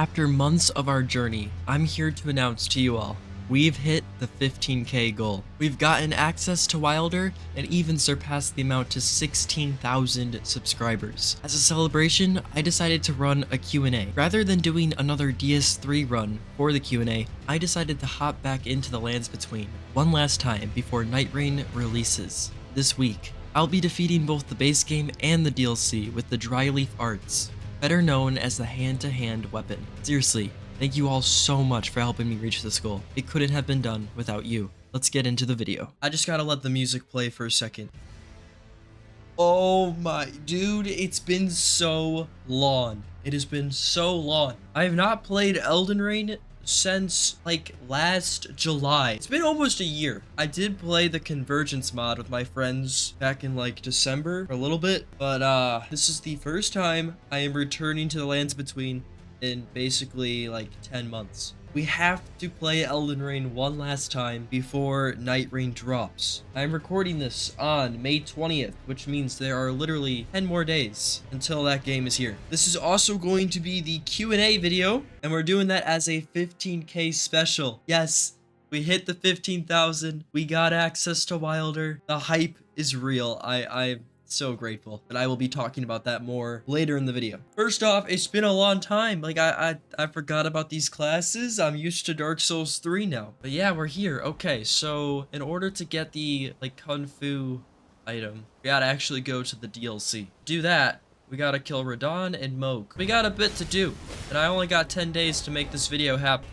After months of our journey, I'm here to announce to you all, we've hit the 15k goal. We've gotten access to Wilder and even surpassed the amount to 16,000 subscribers. As a celebration, I decided to run a Q&A. Rather than doing another DS3 run for the Q&A, I decided to hop back into the Lands Between one last time before Night Rain releases this week. I'll be defeating both the base game and the DLC with the Dryleaf arts, better known as the hand-to-hand weapon. Seriously, thank you all so much for helping me reach this goal. It couldn't have been done without you. Let's get into the video. I just gotta let the music play for a second. Oh my, dude, it's been so long. It has been so long. I have not played Elden Ring since like last July. It's been almost a year. I did play the Convergence mod with my friends back in like December for a little bit, but this is the first time I am returning to the Lands Between in basically like 10 months. We have to play Elden Ring one last time before Night Rain drops. I'm recording this on May 20th, which means there are literally 10 more days until that game is here. This is also going to be the Q&A video, and we're doing that as a 15k special. Yes, we hit the 15,000. We got access to Wilder. The hype is real. I'm so grateful, that I will be talking about that more later in the video. First off, it's been a long time. Like I forgot about these classes. I'm used to Dark Souls 3 now. But yeah, we're here. Okay, so in order to get the like Kung Fu item, we gotta actually go to the DLC. Do that, we gotta kill Radahn and Mohg. We got a bit to do, and I only got 10 days to make this video happen.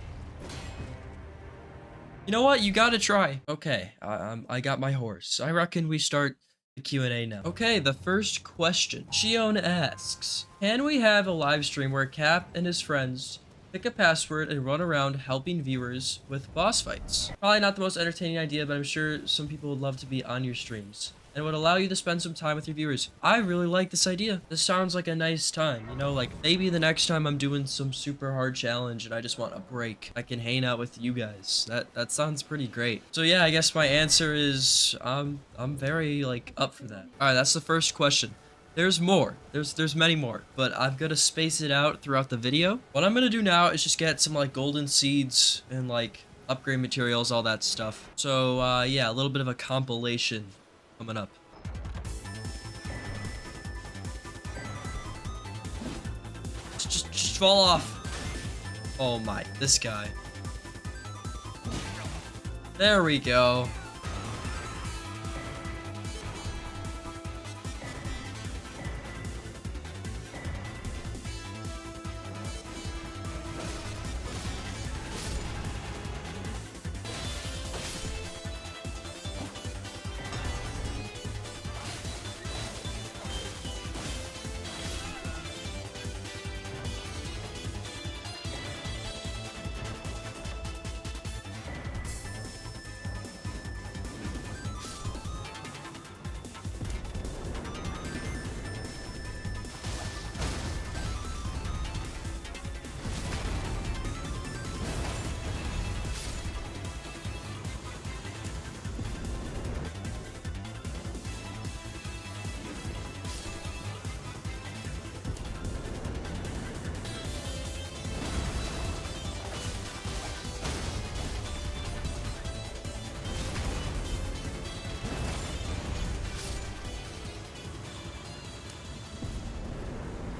You know what? You gotta try. Okay, I got my horse. I reckon we start the Q&A now. Okay, the first question. Shion asks, can we have a live stream where Cap and his friends pick a password and run around helping viewers with boss fights? Probably not the most entertaining idea, but I'm sure some people would love to be on your streams and would allow you to spend some time with your viewers. I really like this idea. This sounds like a nice time, you know, like maybe the next time I'm doing some super hard challenge and I just want a break, I can hang out with you guys. That sounds pretty great. So yeah, I guess my answer is I'm very like up for that. All right, that's the first question. There's more. There's many more, but I've got to space it out throughout the video. What I'm gonna do now is just get some like golden seeds and like upgrade materials, all that stuff. So yeah, a little bit of a compilation coming up. Just fall off. Oh my, this guy. There we go.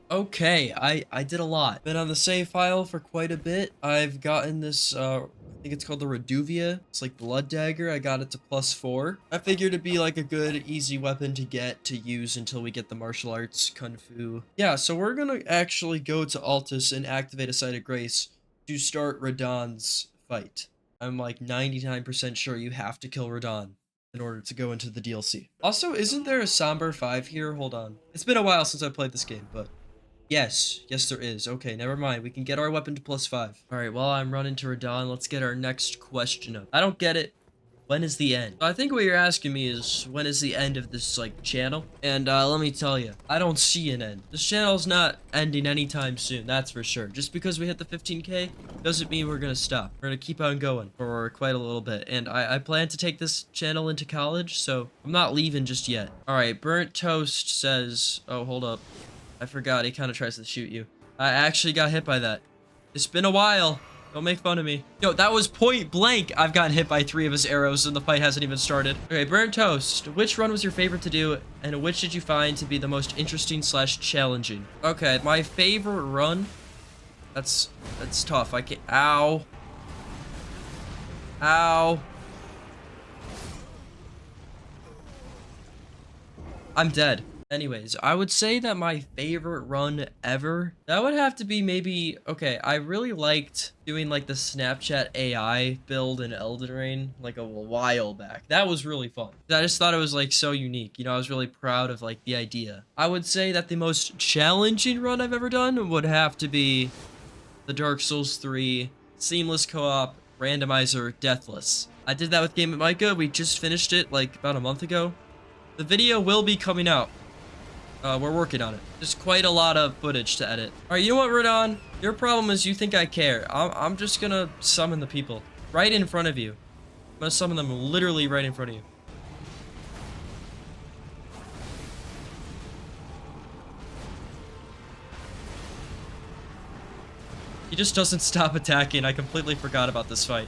Okay, I did a lot. Been on the save file for quite a bit. I've gotten this, I think it's called the Reduvia. It's like Blood Dagger. I got it to +4. I figured it'd be like a good, easy weapon to get to use until we get the martial arts, Kung Fu. Yeah, so we're gonna actually go to Altus and activate a Site of Grace to start Radahn's fight. I'm like 99% sure you have to kill Radahn in order to go into the DLC. Also, isn't there a Somber 5 here? Hold on. It's been a while since I played this game, but yes, there is. Okay, never mind. We can get our weapon to +5. All right, while I'm running to Radahn, let's get our next question up. I don't get it. When is the end? I think what you're asking me is, when is the end of this, like, channel? And, let me tell you, I don't see an end. This channel's not ending anytime soon, that's for sure. Just because we hit the 15k doesn't mean we're gonna stop. We're gonna keep on going for quite a little bit. And I plan to take this channel into college, so I'm not leaving just yet. All right, Burnt Toast says, oh, hold up. I forgot, he kind of tries to shoot you. I actually got hit by that. It's been a while. Don't make fun of me. Yo, that was point blank. I've gotten hit by 3 of his arrows and the fight hasn't even started. Okay, Burnt Toast. Which run was your favorite to do and which did you find to be the most interesting / challenging? Okay, my favorite run. That's tough. I can't. Ow. Ow. I'm dead. Anyways, I would say that my favorite run ever, that would have to be maybe, okay, I really liked doing like the Snapchat AI build in Elden Ring like a while back. That was really fun. I just thought it was like so unique. You know, I was really proud of like the idea. I would say that the most challenging run I've ever done would have to be the Dark Souls 3 Seamless Co-op Randomizer Deathless. I did that with Game at Micah. We just finished it like about a month ago. The video will be coming out. We're working on it. There's quite a lot of footage to edit. All right, you know what, Radahn? Your problem is you think I care. I'm just gonna summon the people right in front of you. I'm gonna summon them literally right in front of you. He just doesn't stop attacking. I completely forgot about this fight.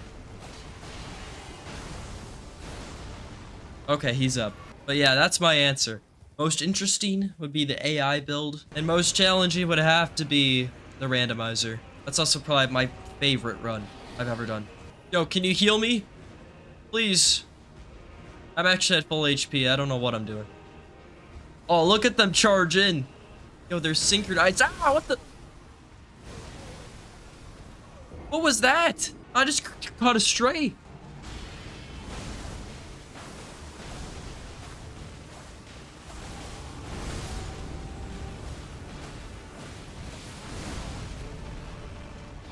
Okay, he's up. But yeah, that's my answer. Most interesting would be the AI build, and most challenging would have to be the randomizer. That's also probably my favorite run I've ever done. Yo, can you heal me? Please. I'm actually at full HP. I don't know what I'm doing. Oh, look at them charge in. Yo, they're synchronized. Ah, what the? What was that? I just caught a stray.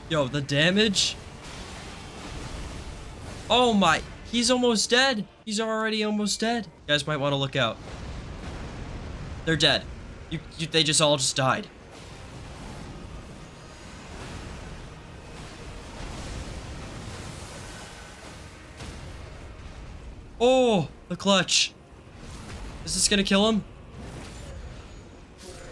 Yo, the damage. Oh my, he's almost dead. He's already almost dead. You guys might want to look out. They're dead. They just all died. Oh, the clutch. Is this gonna kill him?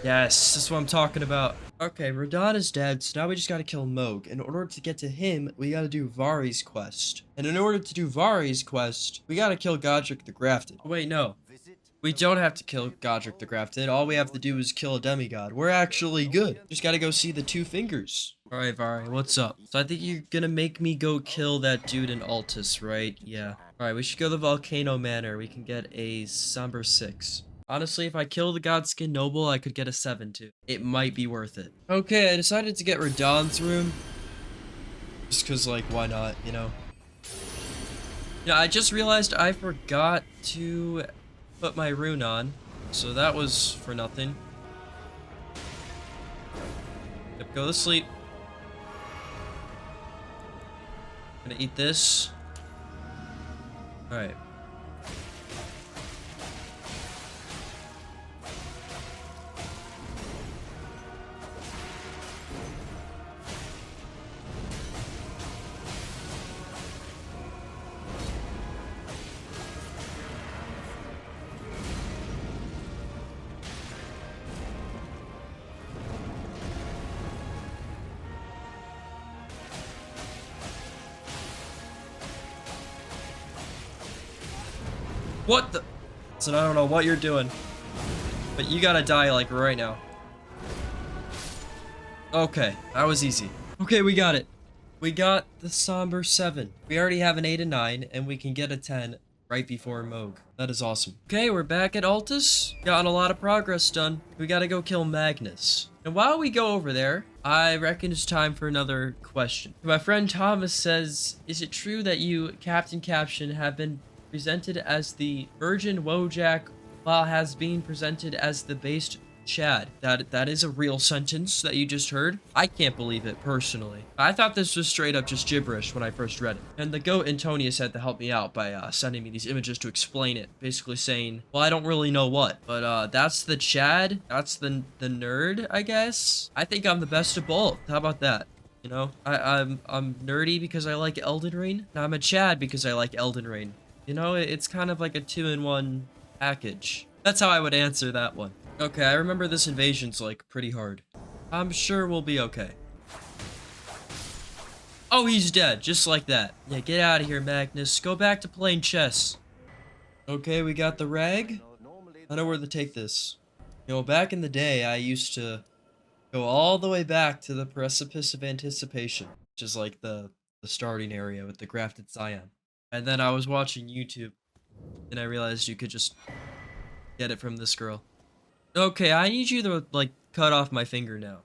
Yes, that's what I'm talking about. Okay, Radahn is dead, so now we just gotta kill Mohg. In order to get to him, we gotta do Vari's quest. And in order to do Vari's quest, we gotta kill Godric the Grafted. Oh, wait, no. We don't have to kill Godric the Grafted. All we have to do is kill a demigod. We're actually good. Just gotta go see the 2 fingers. Alright, Vari, what's up? So I think you're gonna make me go kill that dude in Altus, right? Yeah. Alright, we should go to the Volcano Manor. We can get a Somber 6. Honestly, if I kill the Godskin Noble, I could get a 7 too. It might be worth it. Okay, I decided to get Radahn's room. Just cause, like, why not, you know? Yeah, I just realized I forgot to put my rune on. So that was for nothing. Yep, go to sleep. Gonna eat this. Alright. What the? So I don't know what you're doing, but you gotta die like right now. Okay, that was easy. Okay, we got it. We got the Somber 7. We already have an 8 and 9, and we can get a 10 right before Mohg. That is awesome. Okay, we're back at Altus. Got a lot of progress done. We gotta go kill Magnus. And while we go over there, I reckon it's time for another question. My friend Thomas says, is it true that you, capt.caption, have been presented as the Virgin Wojak while has been presented as the based Chad? That is a real sentence that you just heard. I can't believe it personally. I thought this was straight up just gibberish when I first read it. And the goat Antonius had to help me out by sending me these images to explain it, basically saying, well, I don't really know what, but that's the Chad, that's the nerd, I guess. I think I'm the best of both. How about that? You know, I'm nerdy because I like Elden Ring, and I'm a Chad because I like Elden Ring. You know, it's kind of like a 2-in-1 package. That's how I would answer that one. Okay, I remember this invasion's like pretty hard. I'm sure we'll be okay. Oh, he's dead, just like that. Yeah, get out of here, Magnus. Go back to playing chess. Okay, we got the rag. I know where to take this. You know, back in the day, I used to go all the way back to the Precipice of Anticipation, which is like the starting area with the grafted Scion. And then I was watching YouTube, and I realized you could just get it from this girl. Okay, I need you to, like, cut off my finger now.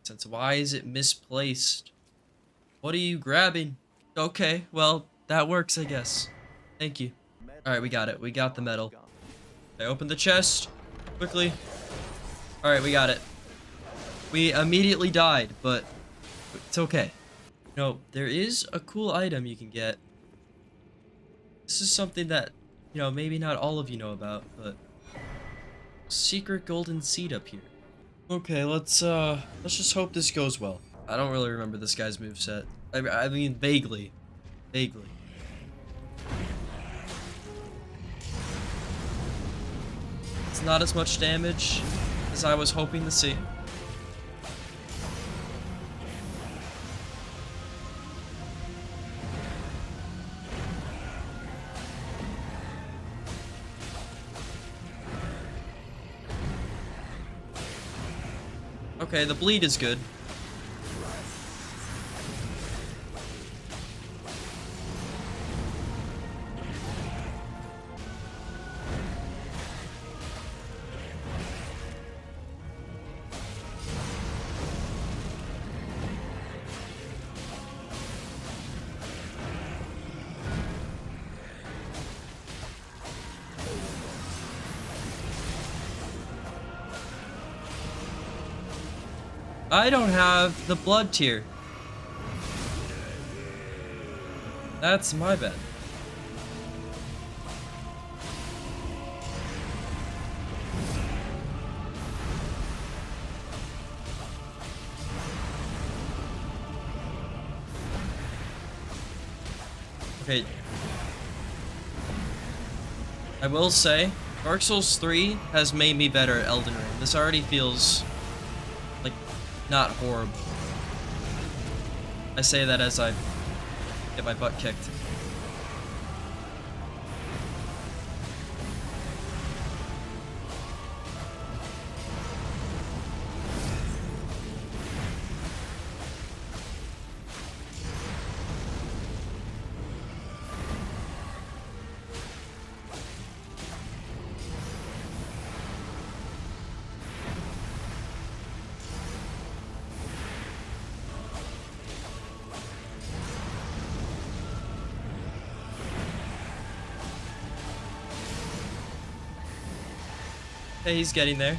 Since why is it misplaced? What are you grabbing? Okay, well, that works, I guess. Thank you. Alright, we got it. We got the metal. I opened the chest. Quickly. Alright, we got it. We immediately died, but it's okay. You know, there is a cool item you can get. This is something that, you know, maybe not all of you know about, but secret golden seed up here. Okay, let's just hope this goes well. I don't really remember this guy's moveset. I mean, vaguely. Vaguely. It's not as much damage as I was hoping to see. Okay, the bleed is good. I don't have the blood tier. That's my bad. Okay. I will say, Dark Souls 3 has made me better at Elden Ring. This already feels like not horrible. I say that as I get my butt kicked. Hey, he's getting there.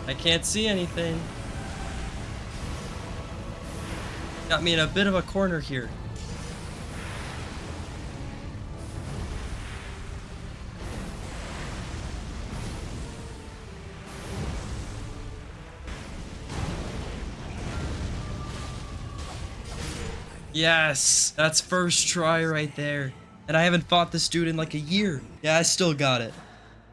I can't see anything. Got me in a bit of a corner here. Yes, that's first try right there. And I haven't fought this dude in like a year. Yeah, I still got it.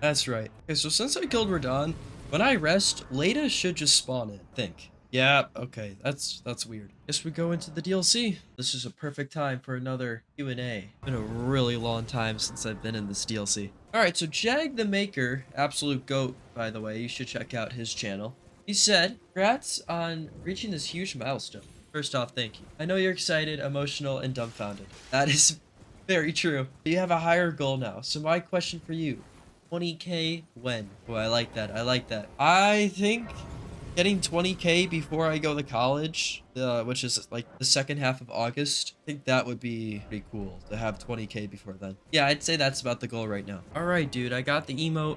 That's right. Okay, so since I killed Radahn, when I rest, Leda should just spawn in, I think. Yeah, okay, that's weird. Guess we go into the DLC. This is a perfect time for another Q&A. Been a really long time since I've been in this DLC. Alright, so Jag the Maker, absolute goat, by the way, you should check out his channel. He said, congrats on reaching this huge milestone. First off, thank you. I know you're excited, emotional, and dumbfounded. That is very true. You have a higher goal now, so my question for you, 20k when? Oh, I like that. I like that. I think getting 20k before I go to college, which is like the second half of August, I think that would be pretty cool to have 20k before then. Yeah, I'd say that's about the goal right now. All right, dude, I got the emote.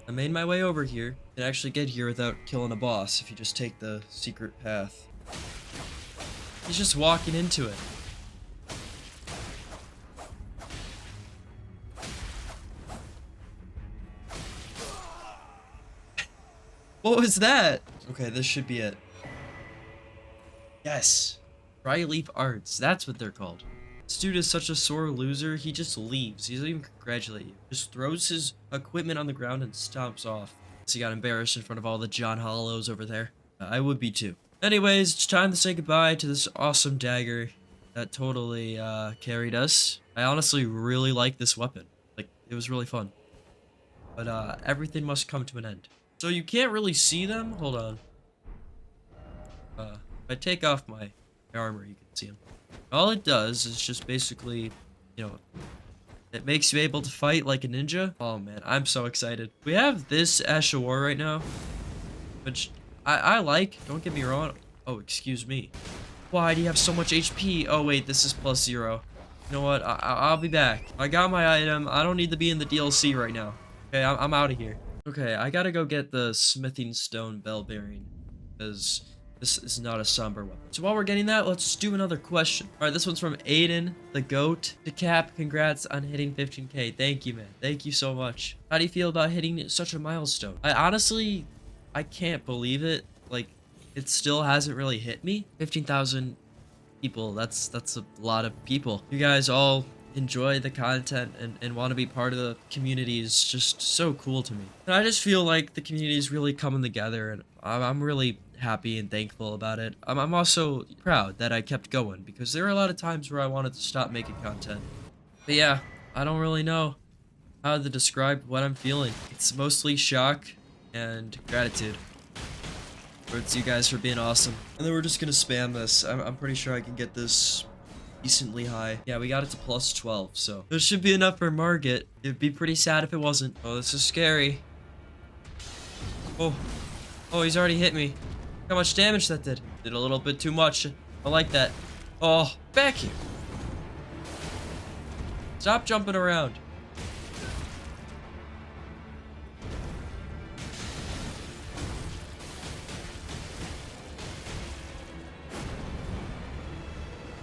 I made my way over here. You can actually get here without killing a boss if you just take the secret path. He's just walking into it. What was that? Okay, this should be it. Yes. Dryleaf arts. That's what they're called. This dude is such a sore loser. He just leaves. He doesn't even congratulate you. Just throws his equipment on the ground and stomps off. So he got embarrassed in front of all the John Hollows over there. I would be too. Anyways, it's time to say goodbye to this awesome dagger that totally carried us. I honestly really like this weapon. Like, it was really fun. But everything must come to an end. So you can't really see them. Hold on. If I take off my armor, you can see them. All it does is just basically, you know, it makes you able to fight like a ninja. Oh man, I'm so excited. We have this Ash of War right now, which I like, don't get me wrong. Oh, excuse me. Why do you have so much HP? Oh wait, this is +0. You know what, I'll be back. I got my item. I don't need to be in the DLC right now. Okay, I'm out of here. Okay, I gotta go get the smithing stone bell bearing, because this is not a somber weapon. So while we're getting that, let's just do another question. All right, this one's from Aiden, the GOAT. To Cap, congrats on hitting 15K. Thank you, man. Thank you so much. How do you feel about hitting such a milestone? I can't believe it. Like, it still hasn't really hit me. 15,000 people, that's a lot of people. You guys all enjoy the content and want to be part of the community is just so cool to me. And I just feel like the community is really coming together, and I'm really happy and thankful about it. I'm also proud that I kept going, because there are a lot of times where I wanted to stop making content. But yeah, I don't really know how to describe what I'm feeling. It's mostly shock and gratitude towards you guys for being awesome. And then we're just gonna spam this. I'm pretty sure I can get this decently high. Yeah, we got it to +12, so there should be enough for Morgott. It'd be pretty sad if it wasn't. Oh, this is scary. Oh, he's already hit me. Look how much damage that did. Did a little bit too much. I like that. Oh, back here. Stop jumping around.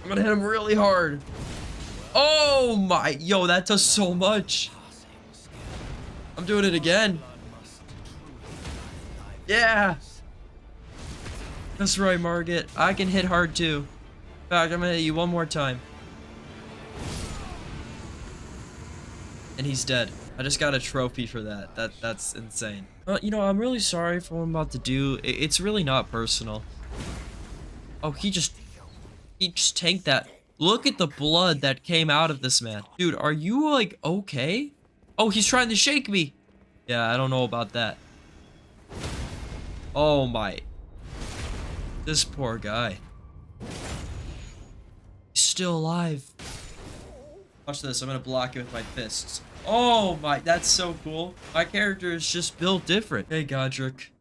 I'm gonna hit him really hard. Oh my, yo, that does so much. I'm doing it again. Yeah. That's right, Morgott. I can hit hard too. In fact, I'm gonna hit you one more time. And he's dead. I just got a trophy for that. That's insane. You know, I'm really sorry for what I'm about to do. It's really not personal. Oh, he just tanked that. Look at the blood that came out of this man. Dude, are you like okay? Oh, he's trying to shake me. Yeah, I don't know about that. Oh my. This poor guy. He's still alive. Watch this. I'm gonna block it with my fists. Oh my, that's so cool. My character is just built different. Hey, Godric.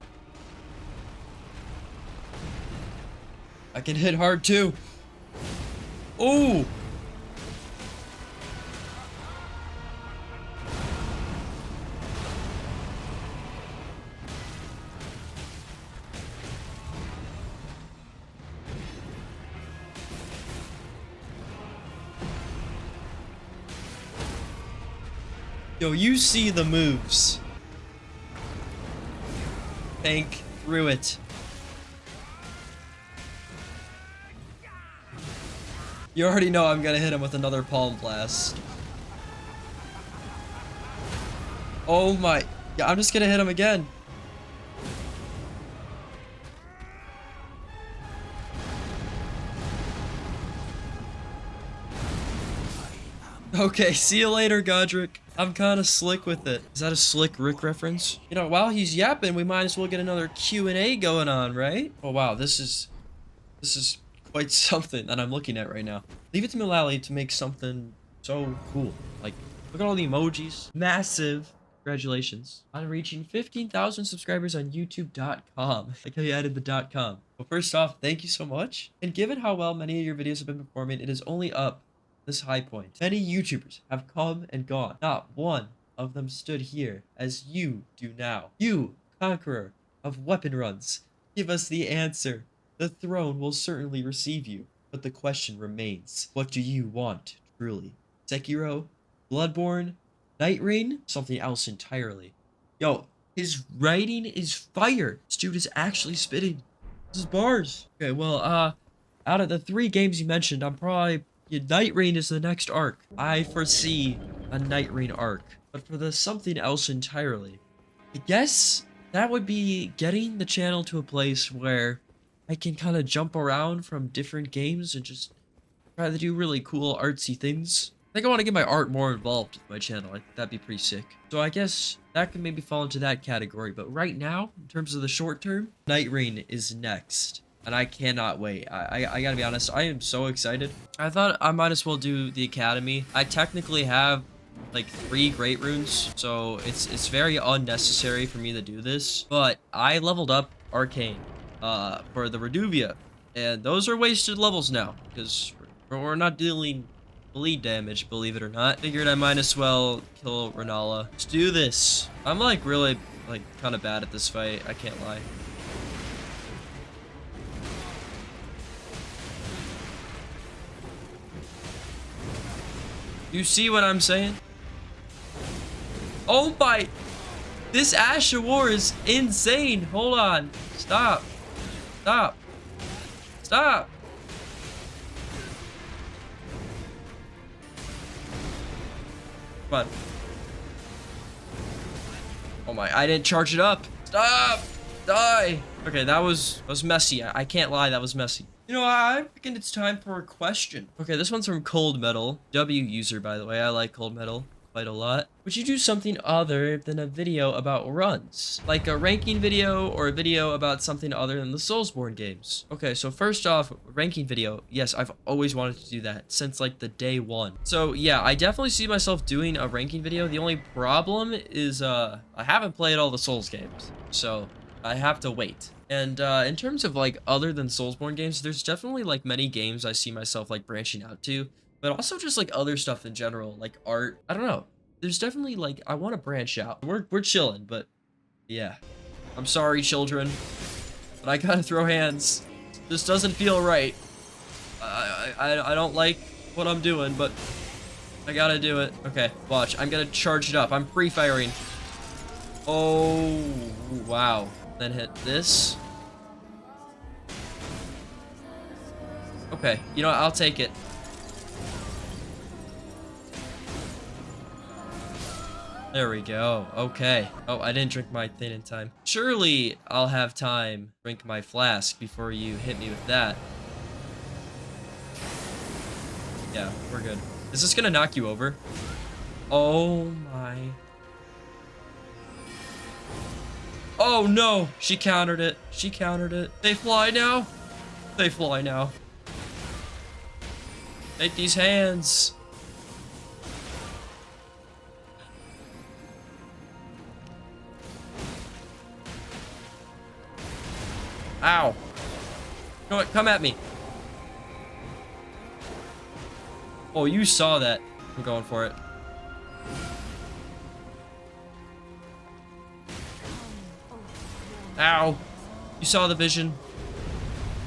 I can hit hard too. Oh! Yo, you see the moves. Think through it. You already know I'm gonna hit him with another palm blast. Oh my. Yeah, I'm just gonna hit him again. Okay, see you later, Godric. I'm kind of slick with it. Is that a Slick Rick reference? You know, while he's yapping, we might as well get another Q&A going on, right? Oh wow, this is quite something that I'm looking at right now. Leave it to Mullally to make something so cool. Like, look at all the emojis. Massive. Congratulations on reaching 15,000 subscribers on youtube.com. Like how you added the .com. Well, first off, thank you so much. And given how well many of your videos have been performing, it is only up this high point. Many YouTubers have come and gone. Not one of them stood here as you do now. You, conqueror of weapon runs, give us the answer. The throne will certainly receive you, but the question remains. What do you want, truly? Sekiro? Bloodborne? Night Rain? Something else entirely. Yo, his writing is fire. This dude is actually spitting. This is bars. Okay, well, Out of the 3 games you mentioned, I'm probably... Night Rain is the next arc. I foresee a Night Rain arc. But for the something else entirely, I guess that would be getting the channel to a place where I can kind of jump around from different games and just try to do really cool artsy things. I think I want to get my art more involved with my channel. That'd be pretty sick. So I guess that could maybe fall into that category. But right now, in terms of the short term, Night Rain is next. And I cannot wait. I gotta be honest, I am so excited. I thought I might as well do the Academy. I technically have like 3 great runes, so it's very unnecessary for me to do this. But I leveled up Arcane for the Reduvia, and those are wasted levels now because we're not dealing bleed damage, believe it or not. Figured I might as well kill Rennala. Let's do this. I'm like really like kind of bad at this fight. I can't lie. You see what I'm saying? Oh my! This Asha War is insane! Hold on. Stop. Stop. Stop! Come on. Oh my, I didn't charge it up. Stop! Die! Okay, that was messy. I can't lie, that was messy. You know, I reckon it's time for a question. Okay, this one's from Cold Metal. W user, by the way. I like Cold Metal quite a lot. Would you do something other than a video about runs? Like a ranking video or a video about something other than the Soulsborne games? Okay, so first off, ranking video. Yes, I've always wanted to do that since like the day 1. So yeah, I definitely see myself doing a ranking video. The only problem is I haven't played all the Souls games, so I have to wait. And in terms of like other than Soulsborne games, there's definitely like many games I see myself like branching out to, but also just like other stuff in general, like art. I don't know. There's definitely like I want to branch out. We're chilling, but yeah. I'm sorry, children, but I gotta throw hands. This doesn't feel right. I don't like what I'm doing, but I gotta do it. Okay, watch. I'm gonna charge it up. I'm pre-firing. Oh wow. Then hit this. Okay, you know what? I'll take it. There we go. Okay. Oh, I didn't drink my thing in time. Surely I'll have time to drink my flask before you hit me with that. Yeah, we're good. Is this gonna knock you over? Oh my. Oh no! She countered it. She countered it. They fly now. They fly now. Take these hands. Ow. Come at me. Oh, you saw that. I'm going for it. Ow. You saw the vision.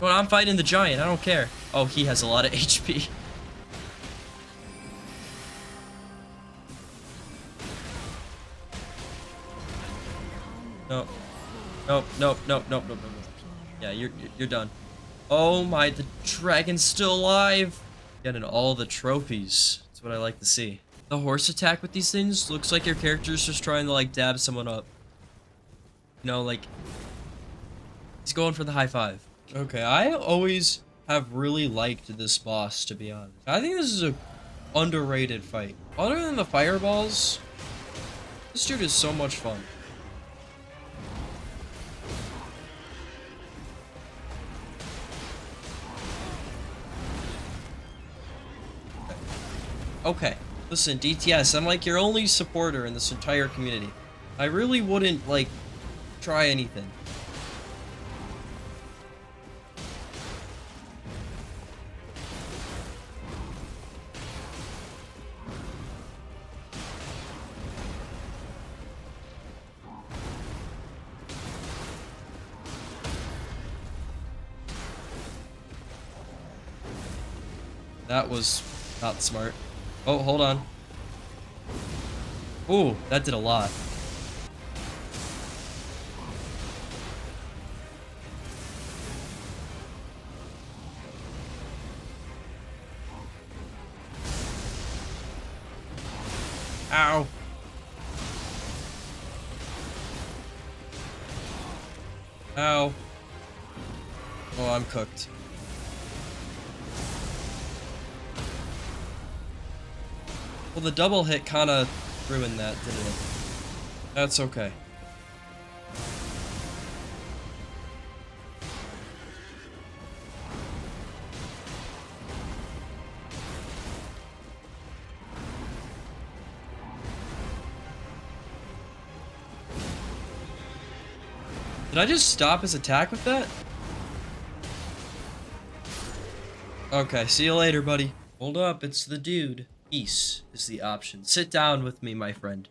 Well, I'm fighting the giant. I don't care. Oh, he has a lot of HP. No. Nope, nope, nope, nope, nope, nope. Yeah, you're done. Oh my, the dragon's still alive. Getting all the trophies. That's what I like to see. The horse attack with these things looks like your character's just trying to like dab someone up. You know, like he's going for the high five. Okay, I always have really liked this boss, to be honest. I think this is a underrated fight. Other than the fireballs, this dude is so much fun. Okay, listen, DTS, I'm like your only supporter in this entire community. I really wouldn't, like, try anything. That was not smart. Oh, hold on. Ooh, that did a lot. Ow. Oh, I'm cooked. Well, the double hit kind of ruined that, didn't it? That's okay. Did I just stop his attack with that? Okay, see you later, buddy. Hold up, it's the dude. Peace is the option. Sit down with me, my friend.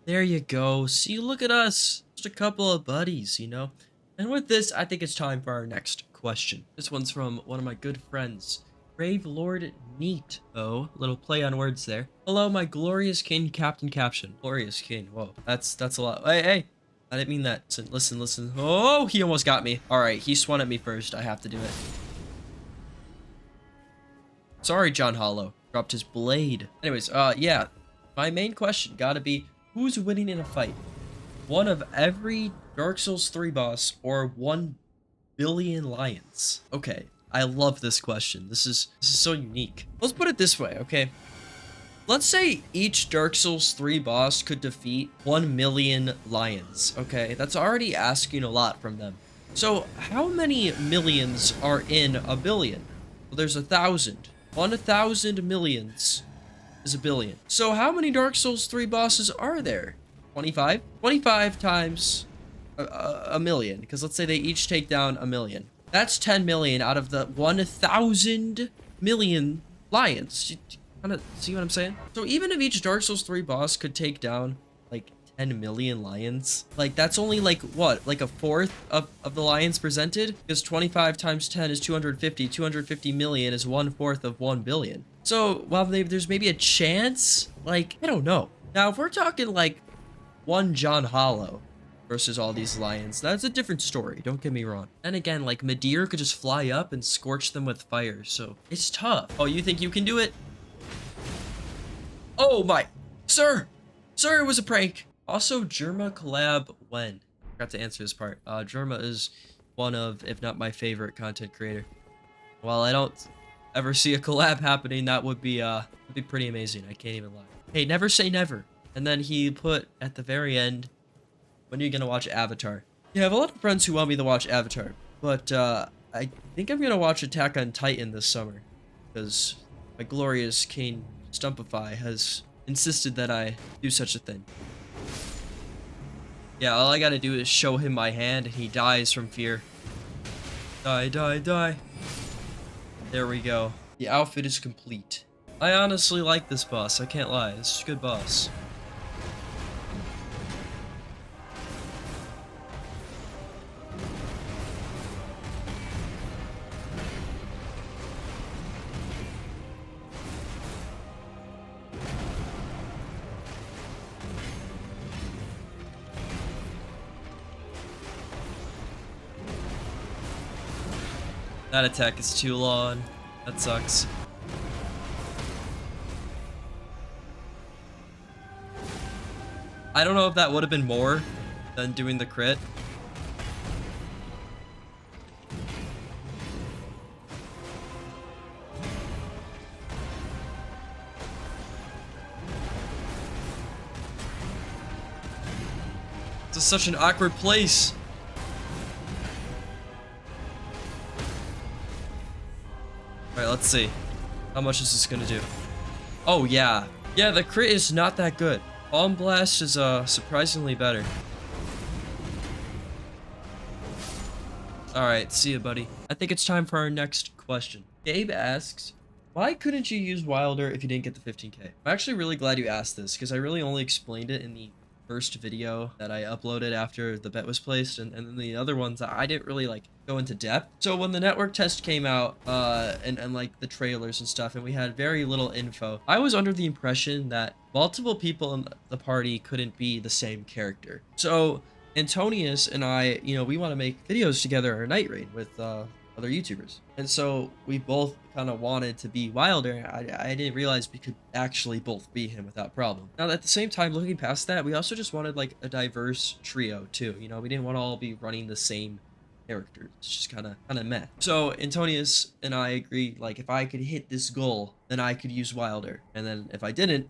There you go. See, look at us. Just a couple of buddies, you know? And with this, I think it's time for our next question. This one's from one of my good friends, Brave Lord Neat. Oh, little play on words there. Hello, my glorious king, capt.caption. Glorious king. Whoa, that's a lot. Hey. I didn't mean that. Listen. Oh, he almost got me. All right, he swung at me first. I have to do it. Sorry, John Hollow. Dropped his blade. Anyways, yeah. My main question gotta be, who's winning in a fight? One of every Dark Souls 3 boss or 1 billion lions? Okay, I love this question. This is so unique. Let's put it this way, okay? Let's say each Dark Souls 3 boss could defeat 1 million lions, okay? That's already asking a lot from them. So, how many millions are in a billion? Well, there's 1,000. 1,000 millions is a billion. So, how many Dark Souls 3 bosses are there? 25? 25 times a million, because let's say they each take down a million. That's 10 million out of the 1,000 million lions. Kind of see what I'm saying? So even if each Dark Souls 3 boss could take down like 10 million lions, like that's only like what, like a fourth of the lions presented, because 25 times 10 is 250. 250 million is 1/4 of 1 billion. So while there's maybe a chance, like I don't know. Now if we're talking like one John Hollow versus all these lions, that's a different story, don't get me wrong. And again, like Midir could just fly up and scorch them with fire, so it's tough. Oh, you think you can do it? Oh my, sir, it was a prank. Also, Germa collab when? Forgot to answer this part. Germa is one of, if not my favorite content creator. While I don't ever see a collab happening, that would be pretty amazing. I can't even lie. Hey, never say never. And then he put at the very end, when are you gonna watch Avatar? Yeah, I have a lot of friends who want me to watch Avatar, but I think I'm gonna watch Attack on Titan this summer, because my glorious king Stumpify has insisted that I do such a thing. Yeah, all I gotta do is show him my hand and he dies from fear. Die. There we go. The outfit is complete. I honestly like this boss, I can't lie. This is a good boss. That attack is too long. That sucks. I don't know if that would have been more than doing the crit. This is such an awkward place. Alright, let's see. How much is this gonna do? Oh, yeah. Yeah, the crit is not that good. Bomb Blast is, surprisingly better. Alright, see ya, buddy. I think it's time for our next question. Gabe asks, why couldn't you use Wilder if you didn't get the 15k? I'm actually really glad you asked this, because I really only explained it in the first video that I uploaded after the bet was placed, and then the other ones I didn't really like go into depth. So when the network test came out and like the trailers and stuff, and we had very little info, I was under the impression that multiple people in the party couldn't be the same character. So Antonius and I, you know, we want to make videos together our night raid with other YouTubers. And so we both kind of wanted to be Wilder. I didn't realize we could actually both be him without problem. Now, at the same time, looking past that, we also just wanted like a diverse trio too. You know, we didn't want to all be running the same characters. It's just kind of meh. So Antonius and I agreed, like, if I could hit this goal, then I could use Wilder. And then if I didn't,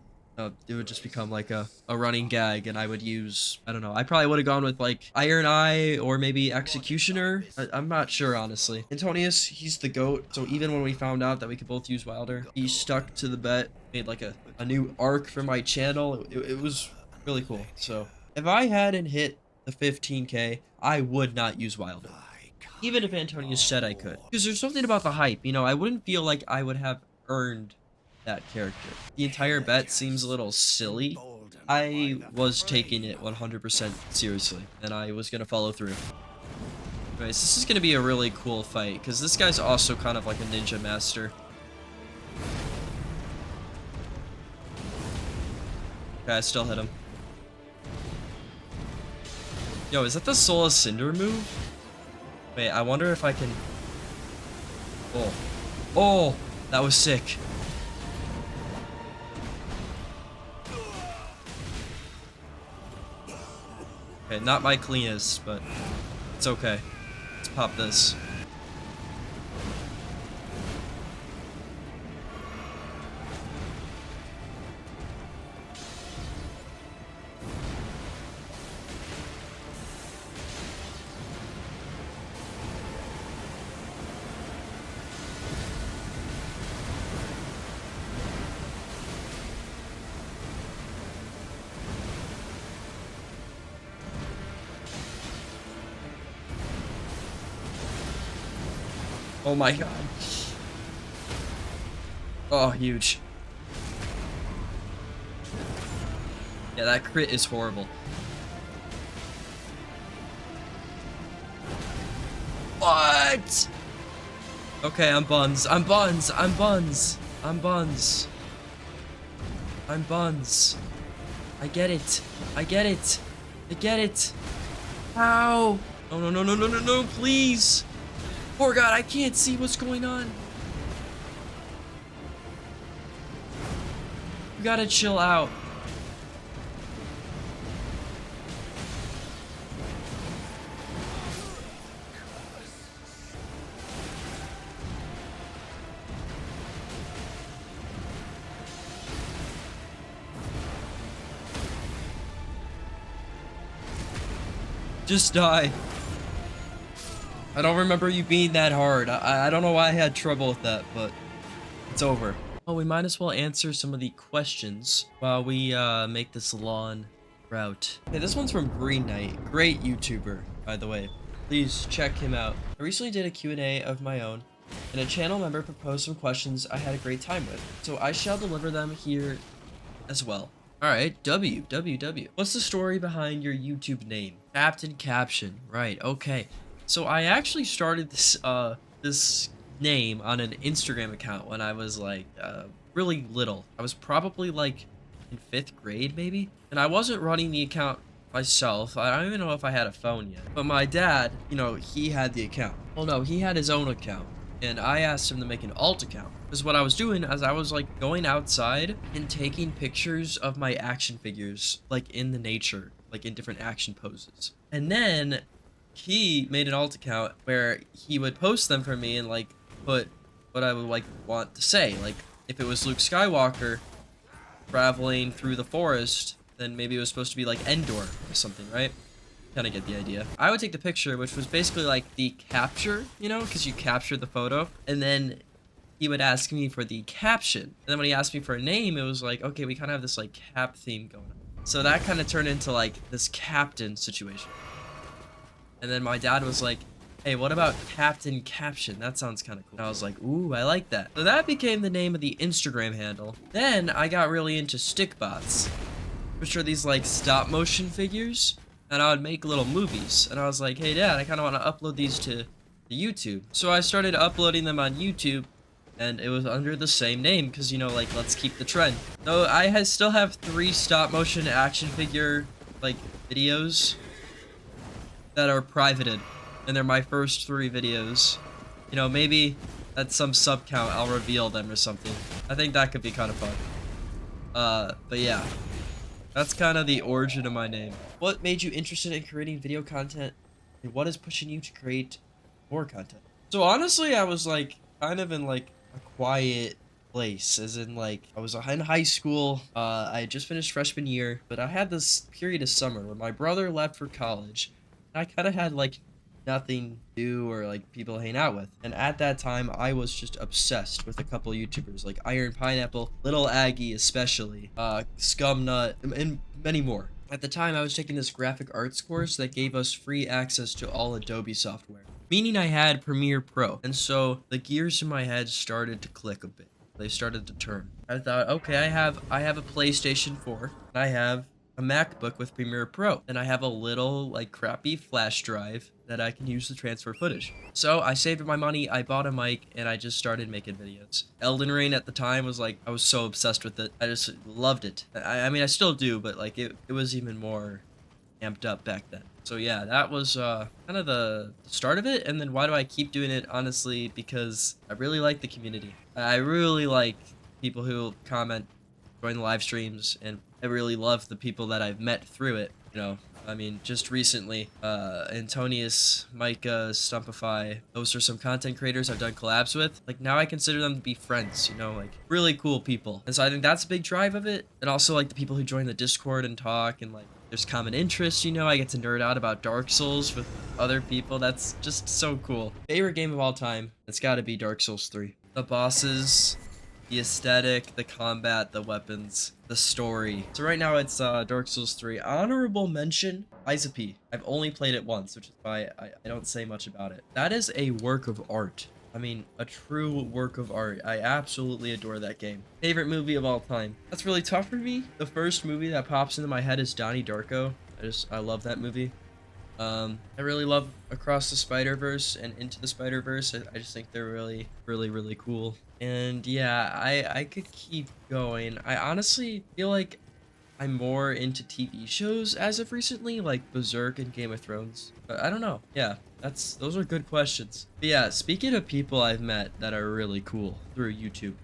it would just become like a running gag, and I would use, I don't know, I probably would have gone with like Iron Eye or maybe Executioner. I'm not sure, honestly. Antonius, he's the GOAT, so even when we found out that we could both use Wilder, he stuck to the bet, made like a new arc for my channel. It was really cool. So if I hadn't hit the 15K, I would not use Wilder, even if Antonius said I could, because there's something about the hype, you know. I wouldn't feel like I would have earned that character. The entire bet seems a little silly. I was taking it 100% seriously, and I was gonna follow through. Anyways, this is gonna be a really cool fight, because this guy's also kind of like a ninja master. Okay, I still hit him. Yo, is that the Soul of Cinder move? Wait, I wonder if I can... Oh. Oh! That was sick. Okay, not my cleanest, but it's okay. Let's pop this. Oh my god. Oh, huge. Yeah, that crit is horrible. What? Okay, I'm buns. I'm buns. I'm buns. I'm buns. I'm buns. I get it. I get it. I get it. Ow. Oh, no, no, no, no, no, no, please. Morgott, I can't see what's going on. You gotta chill out. Just die. I don't remember you being that hard. I don't know why I had trouble with that, but it's over. Well, we might as well answer some of the questions while we make this lawn route. Okay, this one's from Green Knight. Great YouTuber, by the way. Please check him out. I recently did a Q&A of my own, and a channel member proposed some questions I had a great time with, so I shall deliver them here as well. Alright, W. What's the story behind your YouTube name? capt.caption. Right, okay. So I actually started this this name on an Instagram account when I was like really little. I was probably like in 5th grade maybe, and I wasn't running the account myself. I don't even know if I had a phone yet. But my dad, you know, he had the account. Well, no, he had his own account, and I asked him to make an alt account. Because what I was doing is I was like going outside and taking pictures of my action figures like in the nature, like in different action poses. And then he made an alt account where he would post them for me and like put what I would like want to say. Like if it was Luke Skywalker traveling through the forest, then maybe it was supposed to be like Endor or something, right? Kind of get the idea. I would take the picture, which was basically like the capture, you know, because you captured the photo, and then he would ask me for the caption. And then when he asked me for a name, it was like, okay, we kind of have this like cap theme going on. So that kind of turned into like this captain situation. And then my dad was like, hey, what about capt.caption? That sounds kind of cool. And I was like, ooh, I like that. So that became the name of the Instagram handle. Then I got really into stick bots, which are these like stop motion figures. And I would make little movies. And I was like, hey, Dad, I kind of want to upload these to YouTube. So I started uploading them on YouTube. And it was under the same name because, you know, like, let's keep the trend. So I still have 3 stop motion action figure, like, videos that are privated, and they're my first 3 videos. You know, maybe at some sub count, I'll reveal them or something. I think that could be kind of fun. But yeah, that's kind of the origin of my name. What made you interested in creating video content, and what is pushing you to create more content? So honestly, I was like kind of in like a quiet place, as in like I was in high school. I had just finished freshman year, but I had this period of summer where my brother left for college, and I kind of had like nothing to do or like people to hang out with. And at that time, I was just obsessed with a couple YouTubers like Iron Pineapple, Little Aggie especially, Scumnut, and many more. At the time, I was taking this graphic arts course that gave us free access to all Adobe software, meaning I had Premiere Pro. And so the gears in my head started to click a bit. They started to turn. I thought, okay, I have a PlayStation 4, and I have a MacBook with Premiere Pro, and I have a little like crappy flash drive that I can use to transfer footage. So I saved my money, I bought a mic, and I just started making videos. Elden Ring at the time was like, I was so obsessed with it. I just loved it. I mean, I still do, but like it was even more amped up back then. So yeah, that was kind of the start of it. And then why do I keep doing it? Honestly, because I really like the community. I really like people who comment, join the live streams, and I really love the people that I've met through it. You know, I mean, just recently, Antonius, Micah, Stumpify, those are some content creators I've done collabs with. Like, now I consider them to be friends, you know, like, really cool people. And so I think that's a big drive of it. And also, like, the people who join the Discord and talk, and, like, there's common interests, you know, I get to nerd out about Dark Souls with other people. That's just so cool. Favorite game of all time, it's gotta be Dark Souls 3. The bosses, the aesthetic, the combat, the weapons, the story. So right now it's Dark Souls 3. Honorable mention, Lies of P. I've only played it once, which is why I don't say much about it. That is a work of art. I mean, a true work of art. I absolutely adore that game. Favorite movie of all time. That's really tough for me. The first movie that pops into my head is Donnie Darko. I love that movie. I really love Across the Spider-Verse and Into the Spider-Verse. I just think they're really, really, really cool. And yeah, I could keep going. I honestly feel like I'm more into TV shows as of recently, like Berserk and Game of Thrones. But I don't know. Yeah, those are good questions. But yeah, speaking of people I've met that are really cool through YouTube,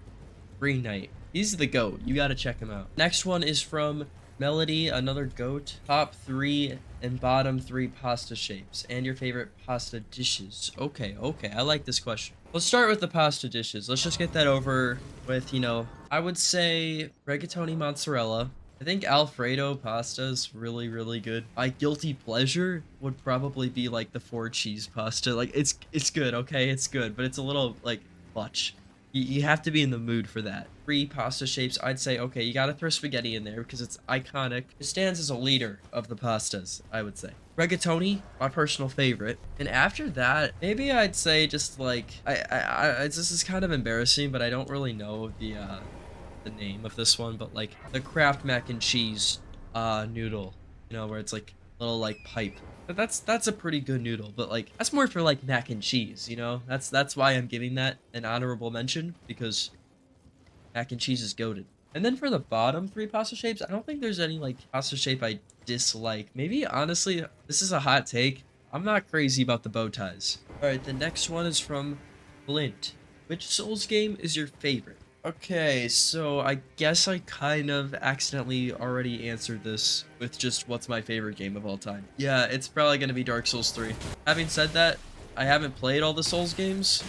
Green Knight. He's the GOAT. You gotta check him out. Next one is from Melody, another GOAT. Top 3 and bottom 3 pasta shapes and your favorite pasta dishes. Okay, I like this question. Let's start with the pasta dishes. Let's just get that over with, you know, I would say rigatoni mozzarella. I think Alfredo pasta is really, really good. My guilty pleasure would probably be like the 4 cheese pasta. Like it's good, okay? It's good, but it's a little like much. You have to be in the mood for that. 3 pasta shapes, I'd say, okay, you gotta throw spaghetti in there because it's iconic. It stands as a leader of the pastas, I would say. Rigatoni, my personal favorite. And after that, maybe I'd say just like, this is kind of embarrassing, but I don't really know the name of this one, but like the Kraft mac and cheese noodle, you know, where it's like a little like pipe. But that's a pretty good noodle, but like that's more for like mac and cheese, you know. That's why I'm giving that an honorable mention, because mac and cheese is goated. And then for the bottom 3 pasta shapes, I don't think there's any like pasta shape I dislike. Maybe honestly, this is a hot take. I'm not crazy about the bow ties. All right, the next one is from Flint. Which Souls game is your favorite? Okay, so I guess I kind of accidentally already answered this with just what's my favorite game of all time. Yeah, it's probably going to be Dark Souls 3. Having said that, I haven't played all the Souls games,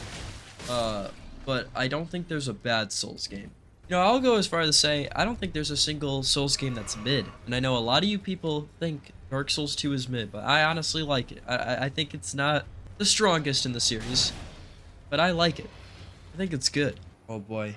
but I don't think there's a bad Souls game. You know, I'll go as far as to say, I don't think there's a single Souls game that's mid. And I know a lot of you people think Dark Souls 2 is mid, but I honestly like it. I think it's not the strongest in the series, but I like it. I think it's good. Oh boy.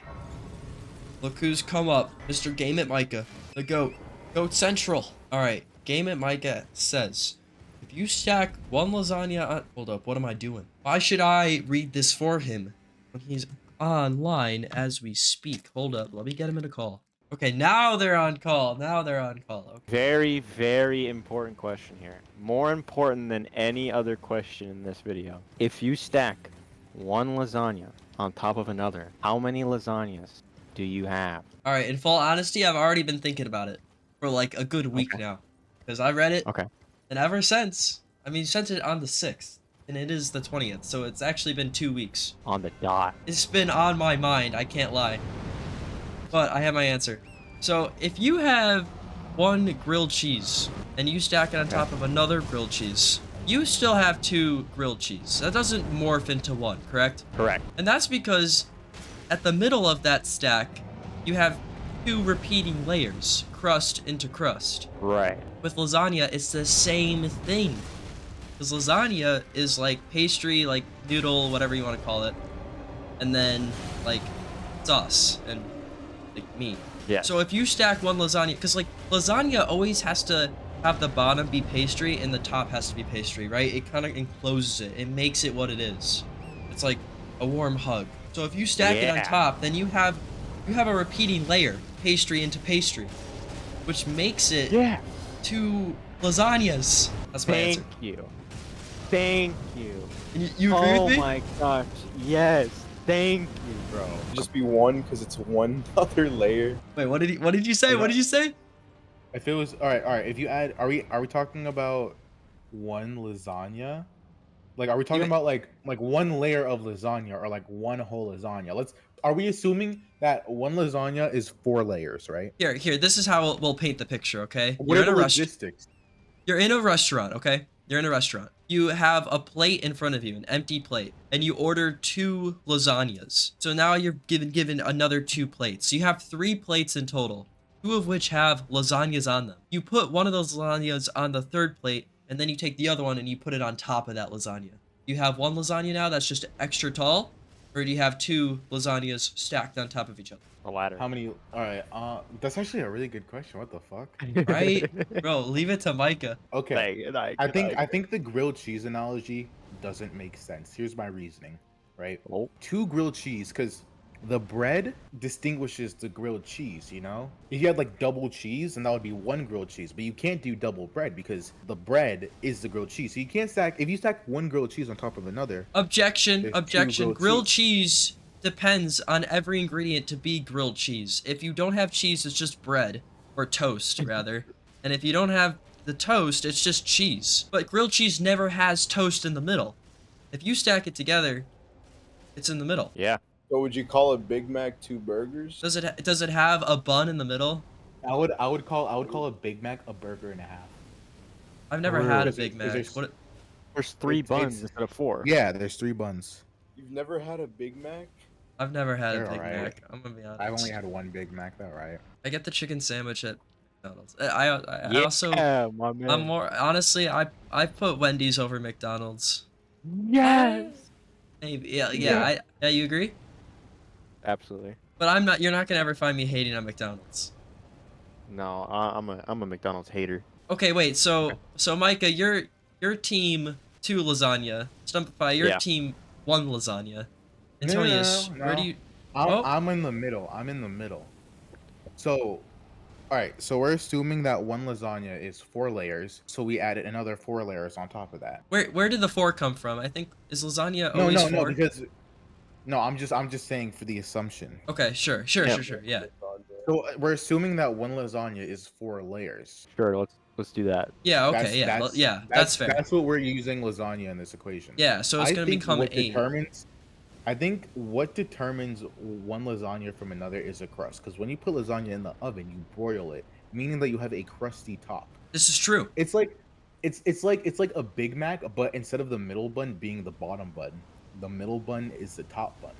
Look who's come up. Mr. Game It Micah. The GOAT. GOAT Central. Alright. Game It Micah says, if you stack 1 lasagna on... Hold up. What am I doing? Why should I read this for him when he's online as we speak? Hold up. Let me get him in a call. Okay, now they're on call. Now they're on call. Okay. Very, very important question here. More important than any other question in this video. If you stack 1 lasagna on top of another, how many lasagnas do you have? All right, in full honesty, I've already been thinking about it for like a good week now, because I read it. Okay. And ever since, I mean, you sent it on the 6th. And it is the 20th, so it's actually been 2 weeks. On the dot. It's been on my mind, I can't lie. But I have my answer. So if you have one grilled cheese and you stack it on top of another grilled cheese, you still have 2 grilled cheese. That doesn't morph into 1, correct? Correct. And that's because at the middle of that stack, you have 2 repeating layers, crust into crust. Right. With lasagna, it's the same thing. Because lasagna is like pastry, like noodle, whatever you want to call it. And then like sauce and like meat. Yeah. So if you stack one lasagna, because like lasagna always has to have the bottom be pastry and the top has to be pastry, right? It kind of encloses it. It makes it what it is. It's like a warm hug. So if you stack it on top, then you have a repeating layer, pastry into pastry, which makes it 2 lasagnas. That's my answer. Thank you. Thank you. And you agree with me? Oh my gosh. Yes. Thank you, bro. Just be one because it's one other layer. Wait, what did you say? What did you say? If it was all right. If you add, are we talking about one lasagna? Like, are we talking about like one layer of lasagna or like one whole lasagna? Are we assuming that one lasagna is 4 layers, right? Here. This is how we'll paint the picture, okay? What are the logistics? You're in a restaurant, okay? You're in a restaurant. You have a plate in front of you, an empty plate, and you order 2 lasagnas. So now you're given another 2 plates. So you have 3 plates in total, 2 of which have lasagnas on them. You put one of those lasagnas on the 3rd plate, and then you take the other one and you put it on top of that lasagna. You have one lasagna now that's just extra tall, or do you have 2 lasagnas stacked on top of each other? The latter. How many? All right. That's actually a really good question. What the fuck? Right? Bro, leave it to Micah. Okay. I think the grilled cheese analogy doesn't make sense. Here's my reasoning, right? Oh. 2 grilled cheese, because the bread distinguishes the grilled cheese, you know? If you had like double cheese, then that would be 1 grilled cheese, but you can't do double bread because the bread is the grilled cheese. So you can't stack, if you stack 1 grilled cheese on top of another. Objection. Grilled Grilled cheese depends on every ingredient to be grilled cheese. If you don't have cheese, it's just bread, or toast rather. And if you don't have the toast, it's just cheese. But grilled cheese never has toast in the middle. If you stack it together, it's in the middle. Yeah. So would you call a Big Mac 2 burgers? Does it have a bun in the middle? I would call a Big Mac a burger and a half. I've never had a Big Mac. There's 3 buns it's- instead of 4. Yeah, there's 3 buns. You've never had a Big Mac? I've never had a They're Big alright. Mac. I'm gonna be honest. I've only had 1 Big Mac, though, right? I get the chicken sandwich at McDonald's. I also my man. I'm more honestly I put Wendy's over McDonald's. Yes. Maybe yeah. You agree? Absolutely. But you're not gonna ever find me hating on McDonald's. No, I'm a McDonald's hater. Okay, wait. So Micah, your team 2 lasagna. Stumpify your team 1 lasagna. Antonius, No. where do you? I'm in the middle. So, all right. So we're assuming that 1 lasagna is 4 layers. So we added another 4 layers on top of that. Where did the 4 come from? I think is lasagna always 4? No, because I'm just saying for the assumption. Okay, sure. Yeah. So we're assuming that 1 lasagna is 4 layers. Sure, let's do that. Yeah. Okay. That's fair. That's what we're using lasagna in this equation. Yeah. So it's gonna become 8. I think what determines 1 lasagna from another is a crust. Because when you put lasagna in the oven, you broil it, meaning that you have a crusty top. This is true. It's like a Big Mac, but instead of the middle bun being the bottom bun, the middle bun is the top bun.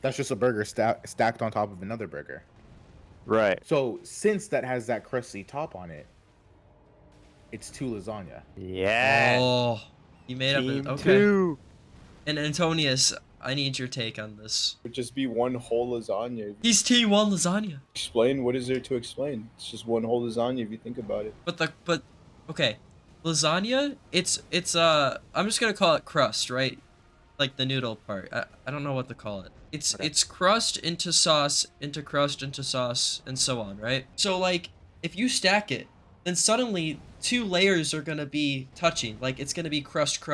That's just a burger stacked on top of another burger. Right. So since that has that crusty top on it, it's 2 lasagna. Yeah. Oh, you made Team up. Okay. 2. And Antonius, I need your take on this. It would just be one whole lasagna. He's team 1 lasagna. Explain, what is there to explain? It's just one whole lasagna if you think about it. But okay, lasagna. It's I'm just gonna call it crust, right? Like the noodle part. I don't know what to call it. It's crust into sauce, into crust, into sauce, and so on, right? So like, if you stack it, then suddenly 2 layers are gonna be touching. Like it's gonna be crust.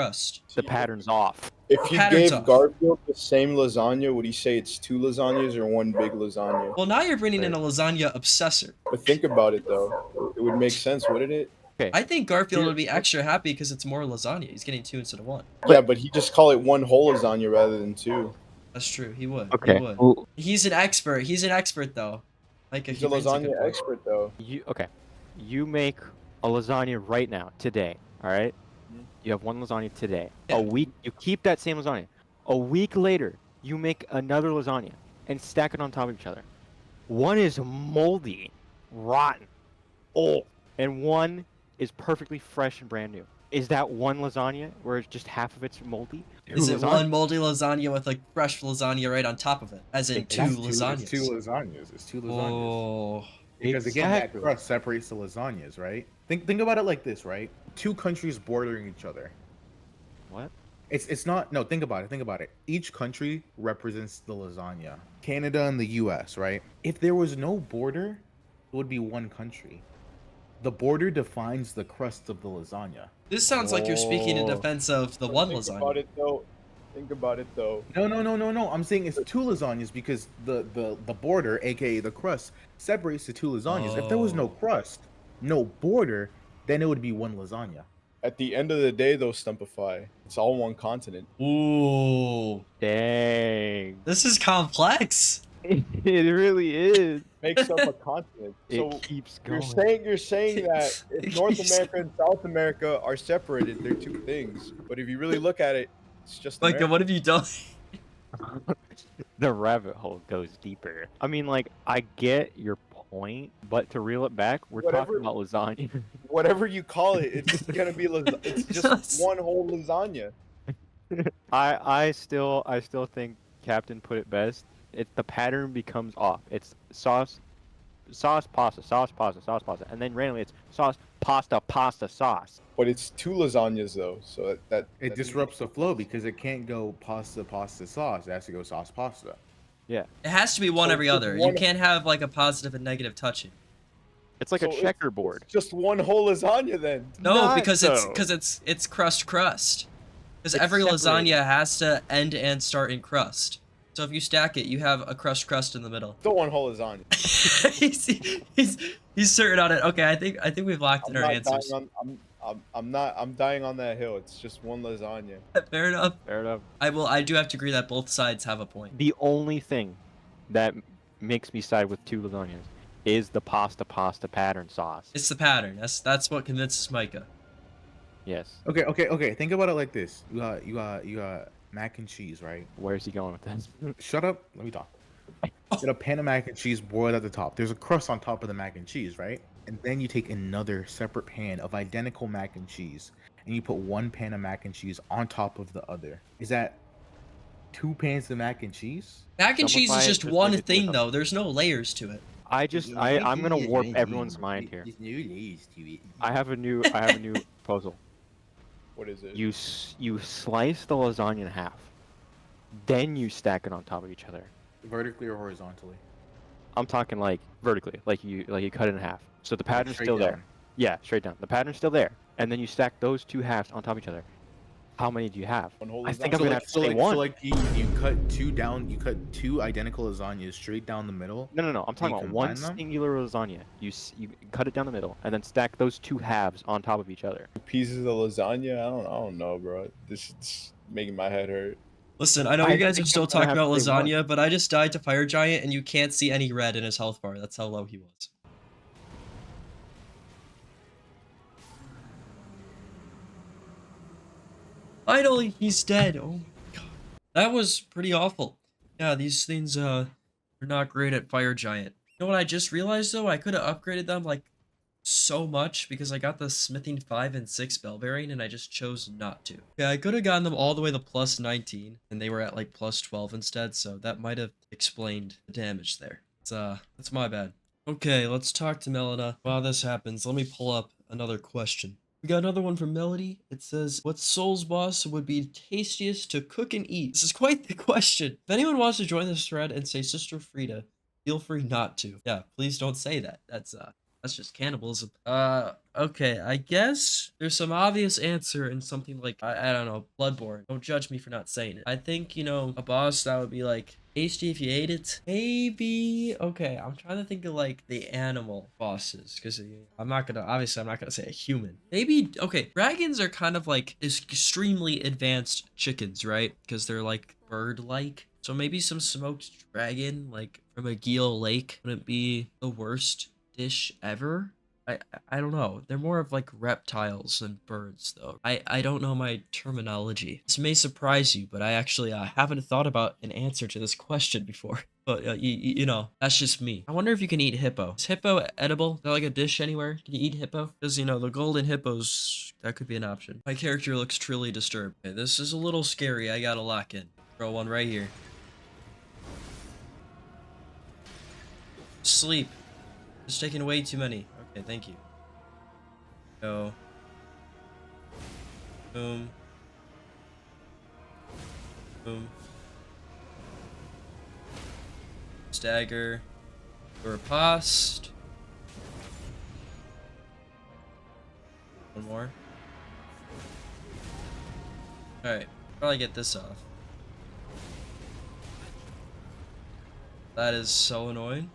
The pattern's off. If you Patterns gave off. Garfield the same lasagna, would he say it's 2 lasagnas or 1 big lasagna? Well, now you're bringing in a lasagna obsessor. But think about it though. It would make sense, wouldn't it? Okay. I think Garfield Here- would be extra happy because it's more lasagna. He's getting 2 instead of 1. Yeah, but he just call it one whole lasagna rather than two. That's true. He would. Okay. He would. Well, He's an expert. He's an expert though. Like He's he a brings a good lasagna point. expert, though. you make a lasagna right now, today. All right. Mhm. You have one lasagna today. Yeah. A week, you keep that same lasagna. A week later, you make another lasagna and stack it on top of each other. One is moldy, rotten, old, and one is perfectly fresh and brand new. Is that one lasagna where it's just half of it's moldy? Is Two it lasagna- one moldy lasagna with like fresh lasagna right on top of it? As in It's two It's lasagnas. two lasagnas. It's two lasagnas. Oh. Because again, that Exactly. crust separates the lasagnas, right? Think about it like this, right? Two countries bordering each other. What? It's not no. Think about it. Think about it. Each country represents the lasagna. Canada and the U.S. Right? If there was no border, it would be one country. The border defines the crust of the lasagna. This sounds like you're speaking in Oh. defense of the But one think lasagna. About it, though. Think about it, though. No. I'm saying it's two lasagnas because the border, aka the crust, separates the two lasagnas. If there was no Oh. crust, no border, then it would be one lasagna. At the end of the day, though, Stumpify, it's all one continent. Ooh. Dang. This is complex. It really is. Makes up a continent. So It keeps going. you're saying that if North Keeps- America and South America are separated, they're two things. But if you really look at it, it's just Like, America. what have you done? The rabbit hole goes deeper. I mean, like, I get your point, but to reel it back, we're Whatever- talking about lasagna. Whatever you call it, it's gonna be it's just one whole lasagna. I still think Captain put it best. The pattern becomes off. It's sauce, pasta, and then randomly it's sauce, pasta, sauce. But it's two lasagnas though, so that It disrupts the flow because it can't go pasta sauce. It has to go sauce pasta. Yeah, It has to be one So every it's other. You one- can't have like a positive and negative touching. it's like So a it's- checkerboard. It's just one whole lasagna then. No, Not because so. it's crust. Because It's every separated. lasagna has to end and start in crust. So if you stack it, you have a crust in the middle. Still one whole lasagna. he's certain on it. Okay, I think we've locked I'm in our not answers. dying on. I'm dying on that hill. It's just one lasagna. Fair enough. Fair enough. I do have to agree that both sides have a point. The only thing that makes me side with two lasagnas is the pasta pattern sauce. It's the pattern. That's what convinces Micah. Yes. Okay. Think about it like this. You got mac and cheese, right? Where's he going with this? Shut up. Let me talk. You got a pan of mac and cheese boiled at the top. There's a crust on top of the mac and cheese, right? And then you take another separate pan of identical mac and cheese, and you put one pan of mac and cheese on top of the other. Is that two pans of mac and cheese? Mac and cheese Simplify is it, just just one make it thing different. though. There's no layers to it. I'm gonna warp everyone's mind here. I have a new proposal. What is it? You slice the lasagna in half, then you stack it on top of each other. Vertically or horizontally? I'm talking like vertically, like you cut it in half. So the pattern's Straight still there. down. Yeah, straight down. The pattern's still there, and then you stack those two halves on top of each other. How many do you have? One whole I think lasagna. I'm gonna have to say one. So like you cut two down. You cut two identical lasagnas straight down the middle. No. I'm talking you about one combine them? singular lasagna. You cut it down the middle, and then stack those two halves on top of each other. Pieces of lasagna. I don't know, bro. This is making my head hurt. Listen, I know I you guys are think still I'm gonna talking have about to say one. lasagna, but I just died to Fire Giant, and you can't see any red in his health bar. That's how low he was. Finally, he's dead. Oh my god. That was pretty awful. Yeah, these things are not great at Fire Giant. You know what I just realized though? I could have upgraded them like so much because I got the smithing 5 and 6 bell bearing and I just chose not to. Yeah, I could have gotten them all the way to plus 19 and they were at like plus 12 instead, so that might have explained the damage there. That's my bad. Okay, let's talk to Melina. While this happens, let me pull up another question. We got another one from Melody. It says, what Souls boss would be tastiest to cook and eat? This is quite the question. If anyone wants to join this thread and say Sister Frida, feel free not to. Yeah, please don't say that. That's just cannibalism. Okay, I guess there's some obvious answer in something like, I don't know, Bloodborne. Don't judge me for not saying it. I think, you know, a boss that would be like Tasty if you ate it. Maybe. Okay, I'm trying to think of like the animal bosses because I'm not gonna say a human. Maybe. Okay, dragons are kind of like extremely advanced chickens, right? Because they're like bird-like. So maybe some smoked dragon like from a Geel Lake wouldn't be the worst dish ever. I don't know. They're more of like reptiles than birds, though. I don't know my terminology. This may surprise you, but I actually haven't thought about an answer to this question before. But you know, that's just me. I wonder if you can eat hippo. Is hippo edible? Is there like a dish anywhere? Can you eat hippo? Because you know the golden hippos, that could be an option. My character looks truly disturbed. Okay, this is a little scary. I gotta lock in. Throw one right here. Sleep. It's taking way too many. Okay, thank you. Go. Boom. Boom. Stagger. Riposte. One more. Alright, probably get this off. That is so annoying.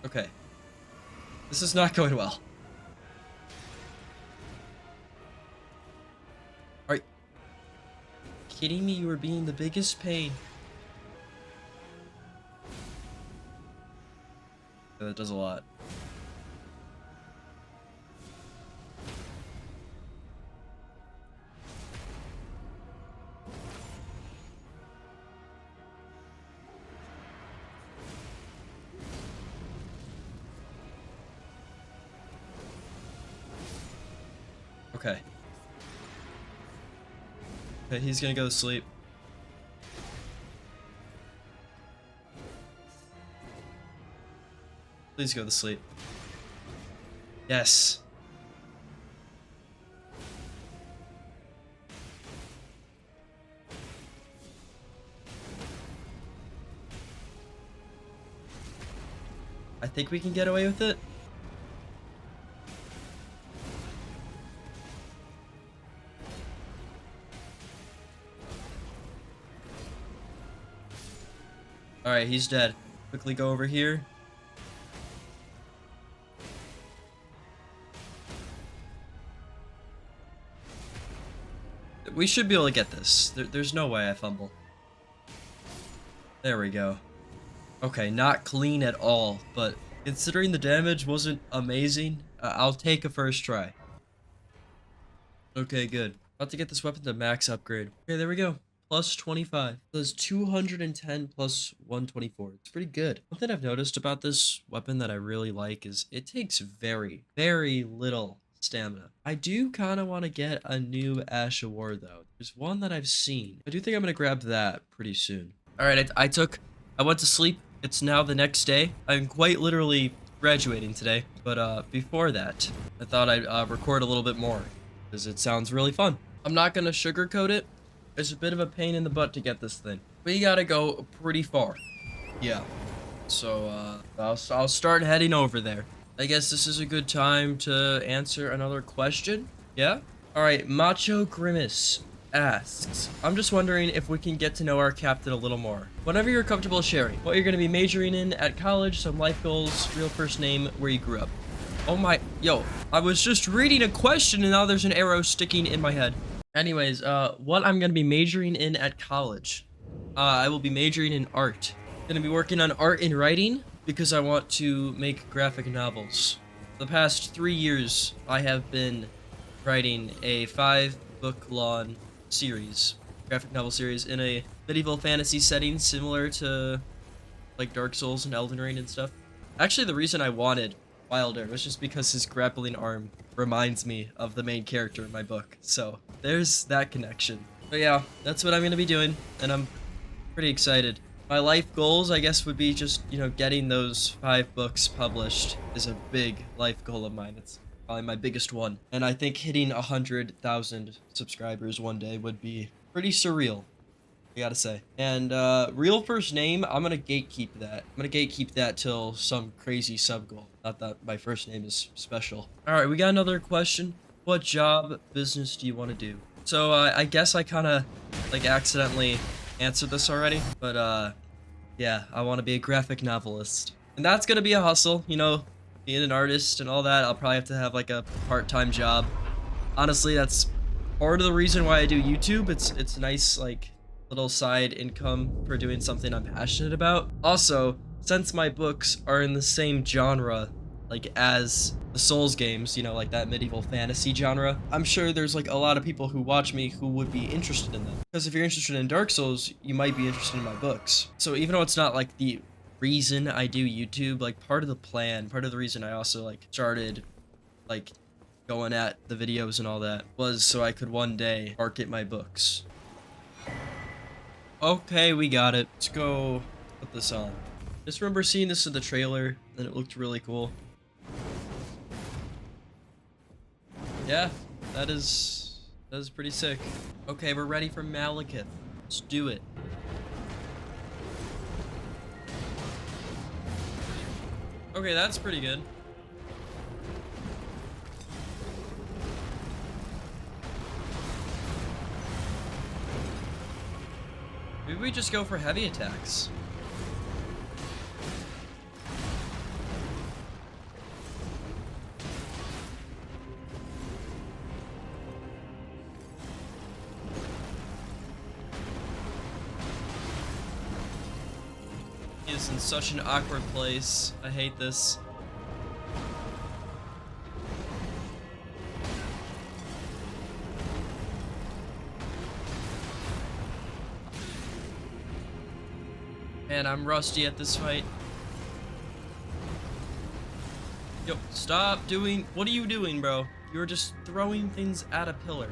Okay. This is not going well. Are you kidding me? You were being the biggest pain. Yeah, that does a lot. Okay. Okay, he's gonna go to sleep. Please go to sleep. Yes. I think we can get away with it. Alright, he's dead. Quickly go over here. We should be able to get this. There's no way I fumble. There we go. Okay, not clean at all, but considering the damage wasn't amazing, I'll take a first try. Okay, good. About to get this weapon to max upgrade. Okay, there we go. Plus 25. Does 210 plus 124. It's pretty good. One thing I've noticed about this weapon that I really like is it takes very, very little stamina. I do kind of want to get a new Ash of War, though. There's one that I've seen. I do think I'm going to grab that pretty soon. All right, I went to sleep. It's now the next day. I'm quite literally graduating today. But before that, I thought I'd record a little bit more because it sounds really fun. I'm not going to sugarcoat it. It's a bit of a pain in the butt to get this thing. We gotta go pretty far. Yeah. So, I'll start heading over there. I guess this is a good time to answer another question. Yeah? Alright, Macho Grimace asks, I'm just wondering if we can get to know our captain a little more. Whenever you're comfortable sharing, what you're gonna be majoring in at college, some life goals, real first name, where you grew up. Oh my, yo, I was just reading a question and now there's an arrow sticking in my head. Anyways, what I'm gonna be majoring in at college. I will be majoring in art. Gonna be working on art and writing because I want to make graphic novels. The past 3 years, I have been writing a 5-book long series, graphic novel series, in a medieval fantasy setting similar to like Dark Souls and Elden Ring and stuff. Actually, the reason I wanted Wilder was just because his grappling arm reminds me of the main character in my book. So there's that connection. But yeah, that's what I'm gonna be doing, and I'm pretty excited. My life goals, I guess, would be just, you know, getting those 5 books published is a big life goal of mine. It's probably my biggest one. And I think hitting 100,000 subscribers one day would be pretty surreal. I gotta say. And real first name, I'm gonna gatekeep that. I'm gonna gatekeep that till some crazy sub goal. Not that my first name is special. All right, we got another question. What job, business do you want to do? So I guess I kind of like accidentally answered this already, but yeah, I want to be a graphic novelist. And that's gonna be a hustle, you know, being an artist and all that. I'll probably have to have like a part-time job. Honestly, that's part of the reason why I do YouTube. It's nice, like, little side income for doing something I'm passionate about. Also, since my books are in the same genre, like, as the Souls games, you know, like that medieval fantasy genre, I'm sure there's like a lot of people who watch me who would be interested in them. Because if you're interested in Dark Souls, you might be interested in my books. So even though it's not like the reason I do YouTube, like part of the plan, part of the reason I also like started like going at the videos and all that was so I could one day market my books. Okay, we got it. Let's go put this on. Just remember seeing this in the trailer and it looked really cool. Yeah, that is pretty sick. Okay, we're ready for Maliketh. Let's do it. Okay, that's pretty good. Maybe we just go for heavy attacks. He is in such an awkward place. I hate this. Man, I'm rusty at this fight. Yo, stop doing... What are you doing, bro? You're just throwing things at a pillar.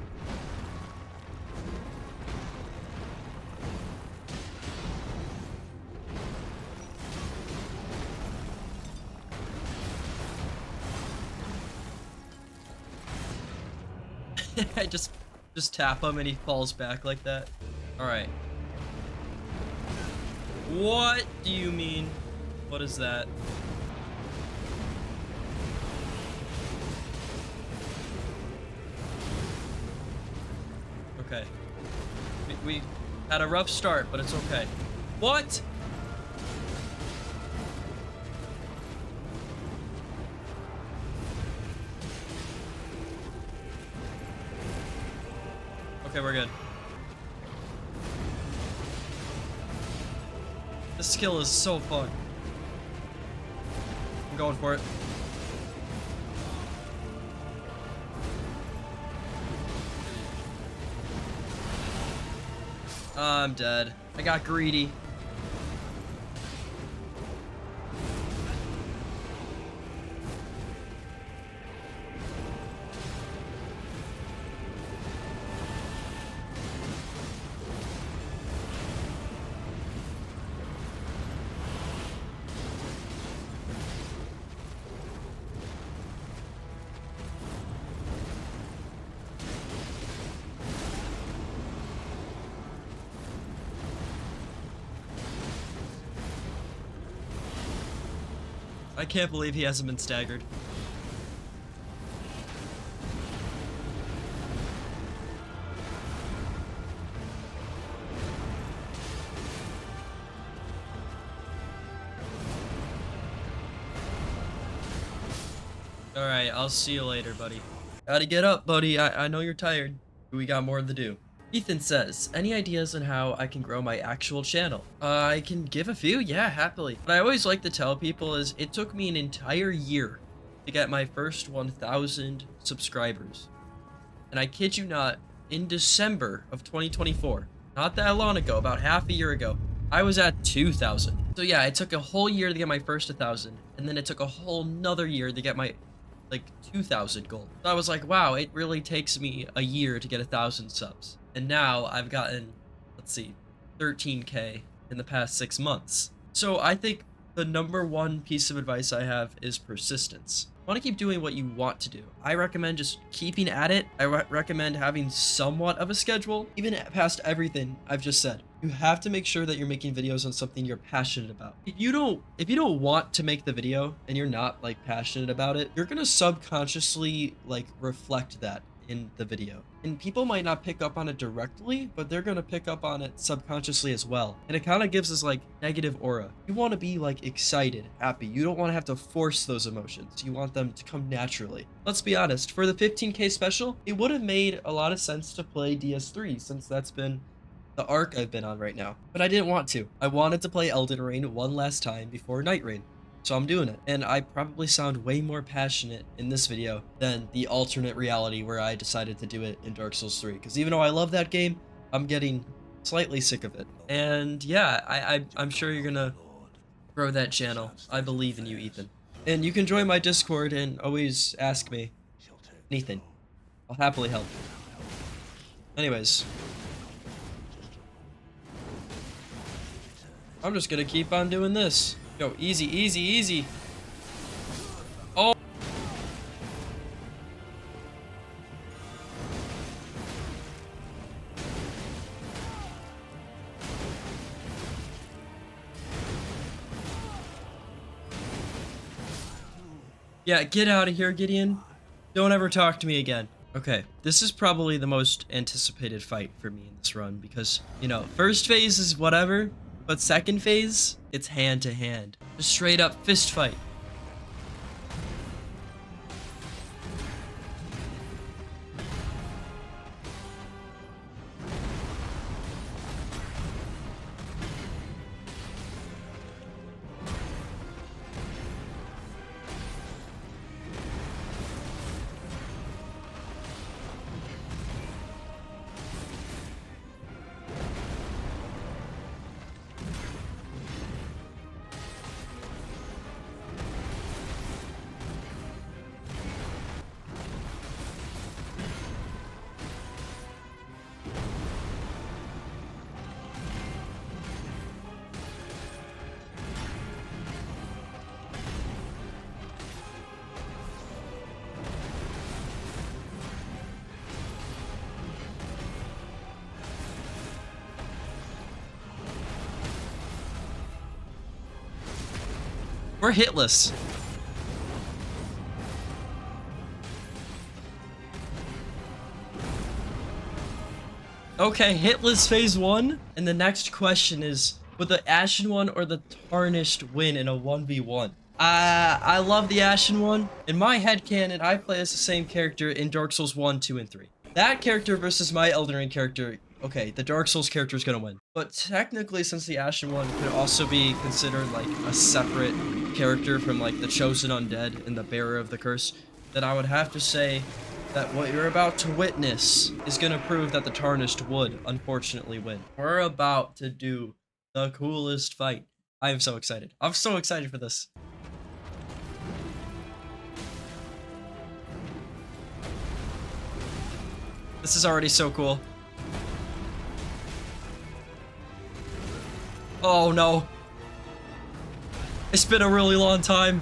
I just tap him and he falls back like that. All right. What do you mean? What is that? Okay. We had a rough start, but it's okay. What? Okay, we're good. This skill is so fun. I'm going for it. I'm dead. I got greedy. I can't believe he hasn't been staggered. Alright, I'll see you later, buddy. Gotta get up, buddy. I know you're tired. We got more to do. Ethan says, any ideas on how I can grow my actual channel? I can give a few, yeah, happily. What I always like to tell people is it took me an entire year to get my first 1,000 subscribers. And I kid you not, in December of 2024, not that long ago, about half a year ago, I was at 2,000. So yeah, it took a whole year to get my first 1,000, and then it took a whole nother year to get my like 2,000 gold. So I was like, wow, it really takes me a year to get 1,000 subs. And now I've gotten, let's see, 13K in the past 6 months. So I think the #1 piece of advice I have is persistence. want to keep doing what you want to do. I recommend just keeping at it. I recommend having somewhat of a schedule, even past everything I've just said. You have to make sure that you're making videos on something you're passionate about. If you don't want to make the video and you're not like passionate about it, you're gonna subconsciously like reflect that in the video. And people might not pick up on it directly, but they're gonna pick up on it subconsciously as well. And it kind of gives us like negative aura. You want to be like excited, happy. You don't want to have to force those emotions. You want them to come naturally. Let's be honest, for the 15K special, it would have made a lot of sense to play DS3 since that's been the arc I've been on right now. But I didn't want to. I wanted to play Elden Ring one last time before Night Rain. So I'm doing it. And I probably sound way more passionate in this video than the alternate reality where I decided to do it in Dark Souls 3. Because even though I love that game, I'm getting slightly sick of it. And yeah, I'm sure you're gonna grow that channel. I believe in you, Ethan. And you can join my Discord and always ask me anything. I'll happily help. Anyways. I'm just gonna keep on doing this. Yo, easy, easy, easy. Oh. Yeah, get out of here, Gideon. Don't ever talk to me again. Okay, this is probably the most anticipated fight for me in this run because, you know, first phase is whatever. But second phase, it's hand to hand. Just straight up fist fight. We're hitless. Okay, hitless phase 1. And the next question is, would the Ashen one or the Tarnished win in a 1v1? I love the Ashen one. In my headcanon, I play as the same character in Dark Souls 1, 2, and 3. That character versus my Elden Ring character, okay, the Dark Souls character is gonna win. But technically, since the Ashen one could also be considered like a separate character from like the Chosen Undead and the Bearer of the Curse, then I would have to say that what you're about to witness is gonna prove that the Tarnished would unfortunately win. We're about to do the coolest fight. I am so excited. I'm so excited for this. This is already so cool. Oh no. It's been a really long time.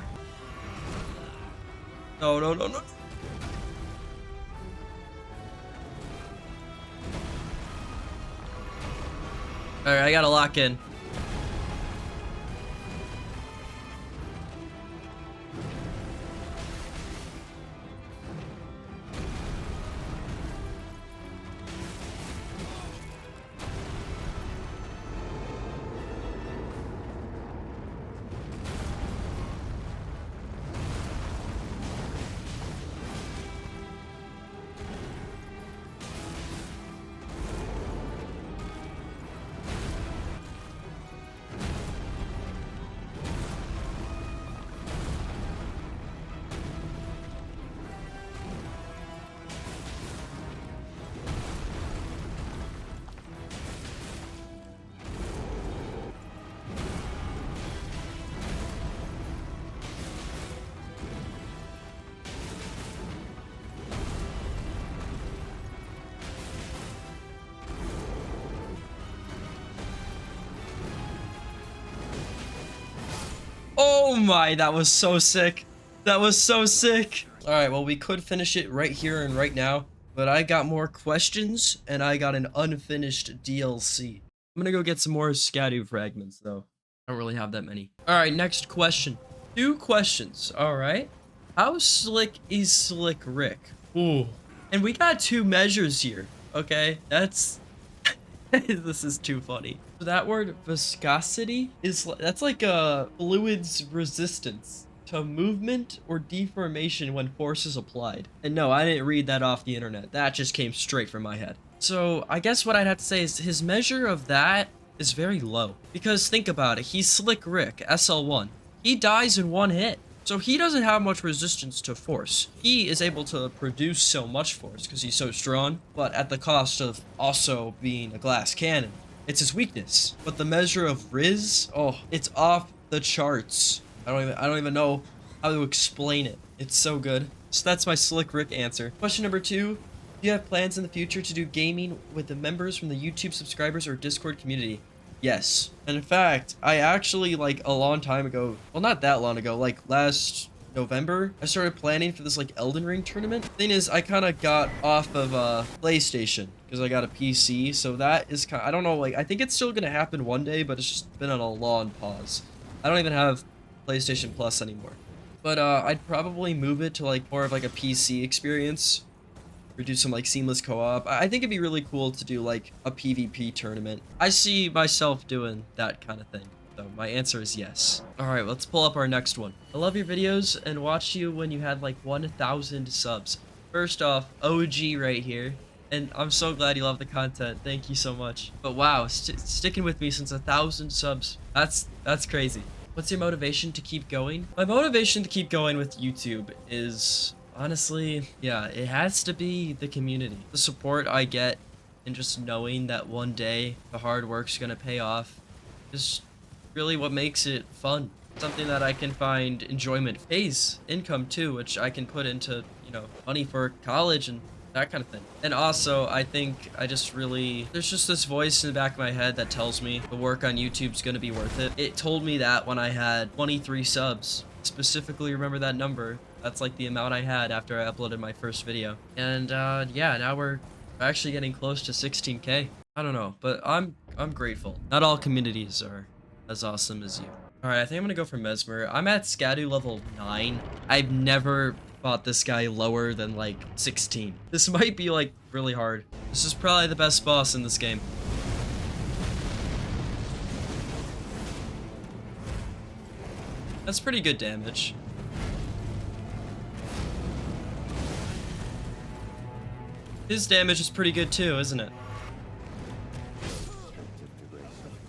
No, no, no, no. Alright, I gotta lock in. Oh my, that was so sick. That was so sick. All right, well, we could finish it right here and right now, but I got more questions and I got an unfinished DLC. I'm gonna go get some more Skadu fragments though. I don't really have that many. All right, next question. 2 questions, all right? How slick is Slick Rick? Ooh. And we got 2 measures here, okay? That's... this is too funny. So that word viscosity that's like a fluid's resistance to movement or deformation when force is applied. And no, I didn't read that off the internet. That just came straight from my head. So I guess what I'd have to say is his measure of that is very low. Because think about it, he's Slick Rick, SL1. He dies in 1 hit. So he doesn't have much resistance to force. He is able to produce so much force because he's so strong, but at the cost of also being a glass cannon. It's his weakness. But the measure of Riz, oh, it's off the charts. I don't even know how to explain it. It's so good. So that's my Slick Rick answer. Question number 2. Do you have plans in the future to do gaming with the members from the YouTube subscribers or Discord community? Yes. And in fact, I actually, like, a long time ago, well, not that long ago, like last November, I started planning for this, like, Elden Ring tournament. Thing is, I kind of got off of PlayStation because I got a PC, so that is kind of, I don't know, like, I think it's still gonna happen one day, but it's just been on a long pause. I don't even have PlayStation Plus anymore. But I'd probably move it to, like, more of, like, a PC experience. Or do some like seamless co-op. I think it'd be really cool to do like a PvP tournament. I see myself doing that kind of thing. So my answer is yes. All right, let's pull up our next one. I love your videos and watched you when you had like 1,000 subs. First off, OG right here. And I'm so glad you love the content. Thank you so much. But wow, sticking with me since 1,000 subs. That's crazy. What's your motivation to keep going? My motivation to keep going with YouTube is... honestly, yeah, it has to be the community. The support I get and just knowing that one day the hard work's gonna pay off is really what makes it fun. Something that I can find enjoyment, pays income too, which I can put into, you know, money for college and that kind of thing. And also, I think I just really, there's just this voice in the back of my head that tells me the work on YouTube's gonna be worth it. It told me that when I had 23 subs. Specifically remember that number. That's like the amount I had after I uploaded my first video. And yeah, now we're actually getting close to 16K. I don't know, but I'm grateful. Not all communities are as awesome as you. All right, I think I'm gonna go for Mesmer. I'm at Skadu level 9. I've never fought this guy lower than like 16. This might be like really hard. This is probably the best boss in this game. That's pretty good damage. His damage is pretty good too, isn't it?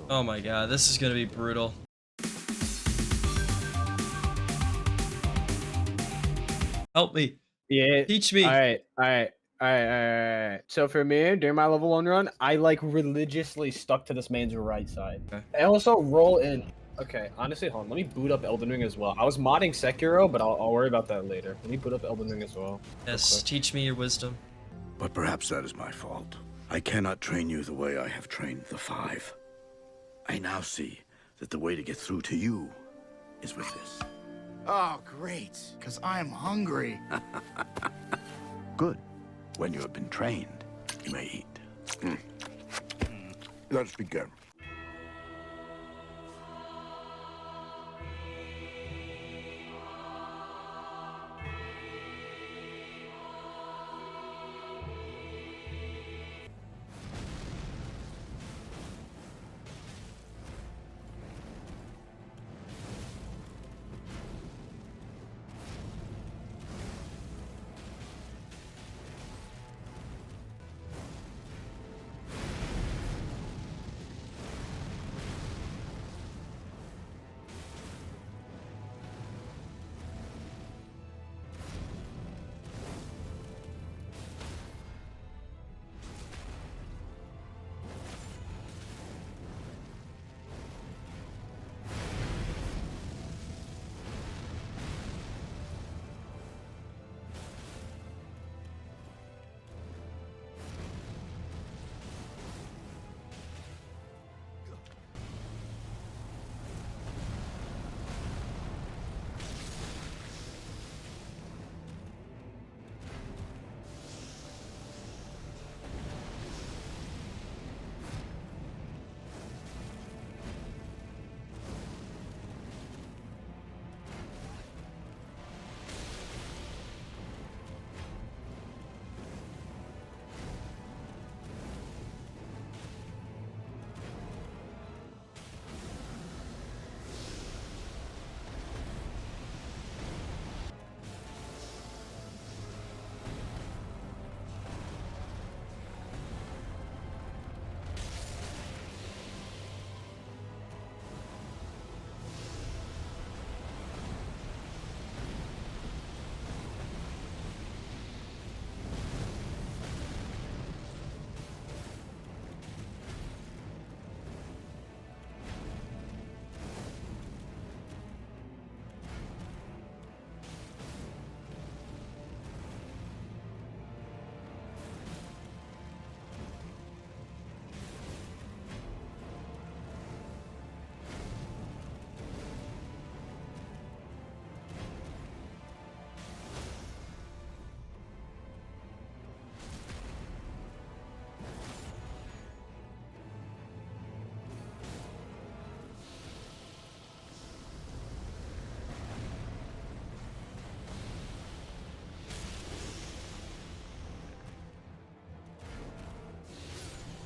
Oh my god, this is gonna be brutal. Help me. Yeah. Teach me. Alright. So for me, during my level 1 run, I like religiously stuck to this man's right side. Okay. I also roll in. Okay, honestly, hold on. Let me boot up Elden Ring as well. I was modding Sekiro, but I'll worry about that later. Let me boot up Elden Ring as well. Yes, teach me your wisdom. But perhaps that is my fault. I cannot train you the way I have trained the 5. I now see that the way to get through to you is with this. Oh, great, because I'm hungry. Good. When you have been trained, you may eat. Let's begin.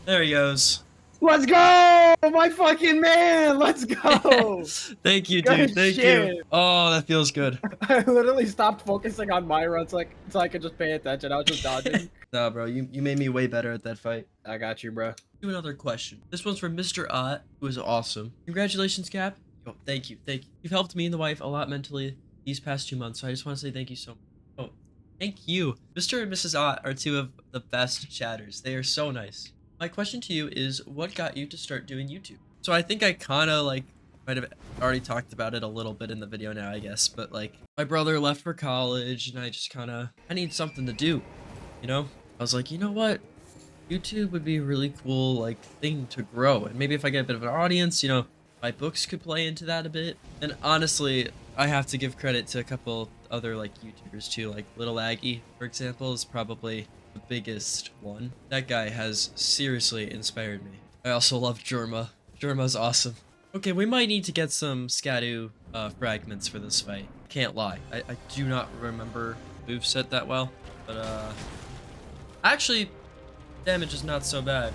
There he goes. Let's go! My fucking man! Let's go! Thank you, Good dude. Thank shit. you. Oh, that feels good. I literally stopped focusing on my runs so I could just pay attention. I was just dodging. Nah, bro, you made me way better at that fight. I got you, bro. Do another question. This one's from Mr. Ott, who is awesome. Congratulations, Cap. Oh, thank you. Thank you. You've helped me and the wife a lot mentally these past 2 months, so I just want to say thank you so much. Oh, thank you. Mr. and Mrs. Ott are two of the best chatters. They are so nice. My question to you is, what got you to start doing YouTube? So I think I kind of like might have already talked about it a little bit in the video now, I guess, but like my brother left for college and I need something to do, you know? I was like, you know what? YouTube would be a really cool like thing to grow, and maybe if I get a bit of an audience, you know, my books could play into that a bit. And honestly, I have to give credit to a couple other like YouTubers too, like Little Aggie, for example, is probably the biggest one. That guy has seriously inspired me. I also love Jerma. Jerma's awesome. Okay, we might need to get some Skadu fragments for this fight. Can't lie, I do not remember moveset that well, but actually, damage is not so bad.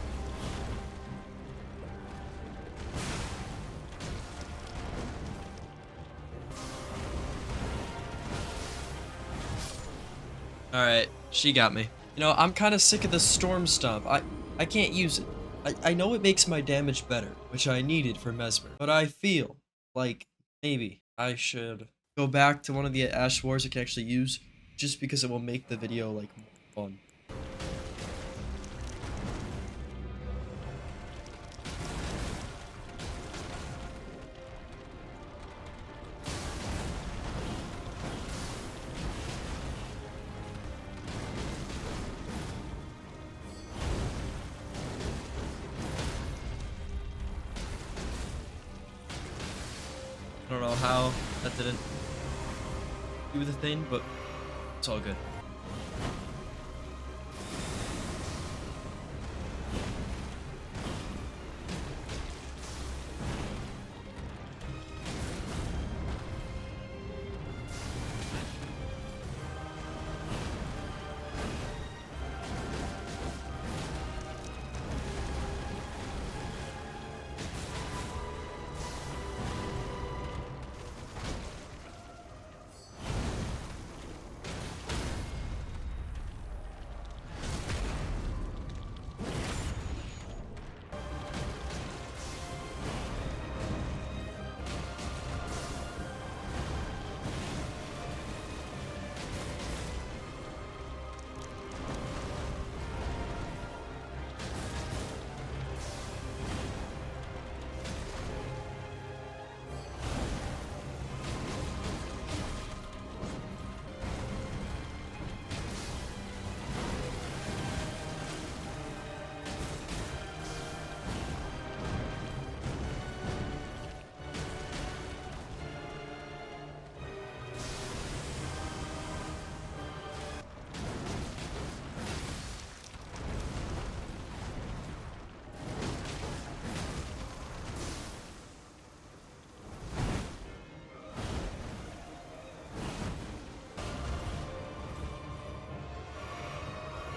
Alright, she got me. You know, I'm kind of sick of the Storm Stomp. I can't use it. I know it makes my damage better, which I needed for Mesmer, but I feel like maybe I should go back to one of the Ash Wars I can actually use, just because it will make the video like more fun. I don't know how that didn't do the thing, but it's all good.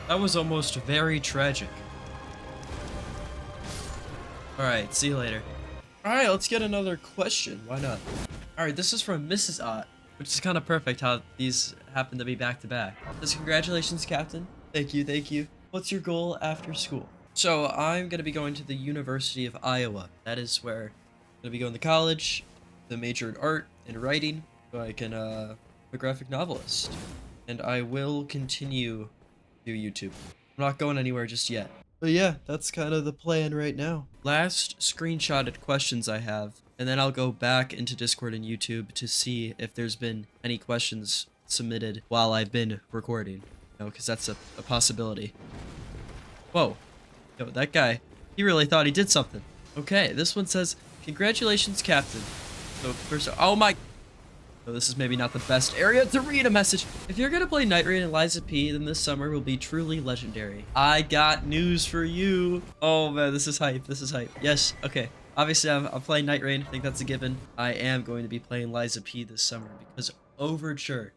That was almost very tragic. Alright, see you later. Alright, let's get another question. Why not? Alright, this is from Mrs. Ott, which is kind of perfect how these happen to be back to back. Says, congratulations, Captain. Thank you, thank you. What's your goal after school? So, I'm going to be going to the University of Iowa. That is where I'm going to be going to college, the major in art and writing, so I can, be a graphic novelist. And I will continue do YouTube. I'm not going anywhere just yet. But yeah, that's kind of the plan right now. Last screenshotted questions I have, and then I'll go back into Discord and YouTube to see if there's been any questions submitted while I've been recording. You know, because that's a possibility. Whoa. Yo, that guy, he really thought he did something. Okay, this one says, congratulations, Captain. So first, oh my... So this is maybe not the best area to read a message. If you're gonna play Night Raid and Liza P, then this summer will be truly legendary. I got news for you. Oh man, this is hype. This is hype. Yes, okay. Obviously, I'm playing Night Raid. I think that's a given. I am going to be playing Liza P this summer because Overture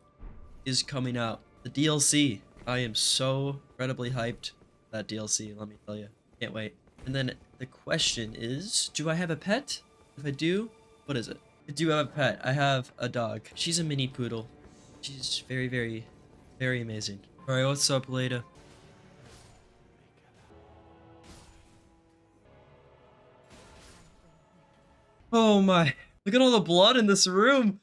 is coming out. The DLC. I am so incredibly hyped for that DLC. Let me tell you. Can't wait. And then the question is, do I have a pet? If I do, what is it? I do have a pet. I have a dog. She's a mini poodle. She's very, very, very amazing. All right, what's up, Leda? Oh my, look at all the blood in this room.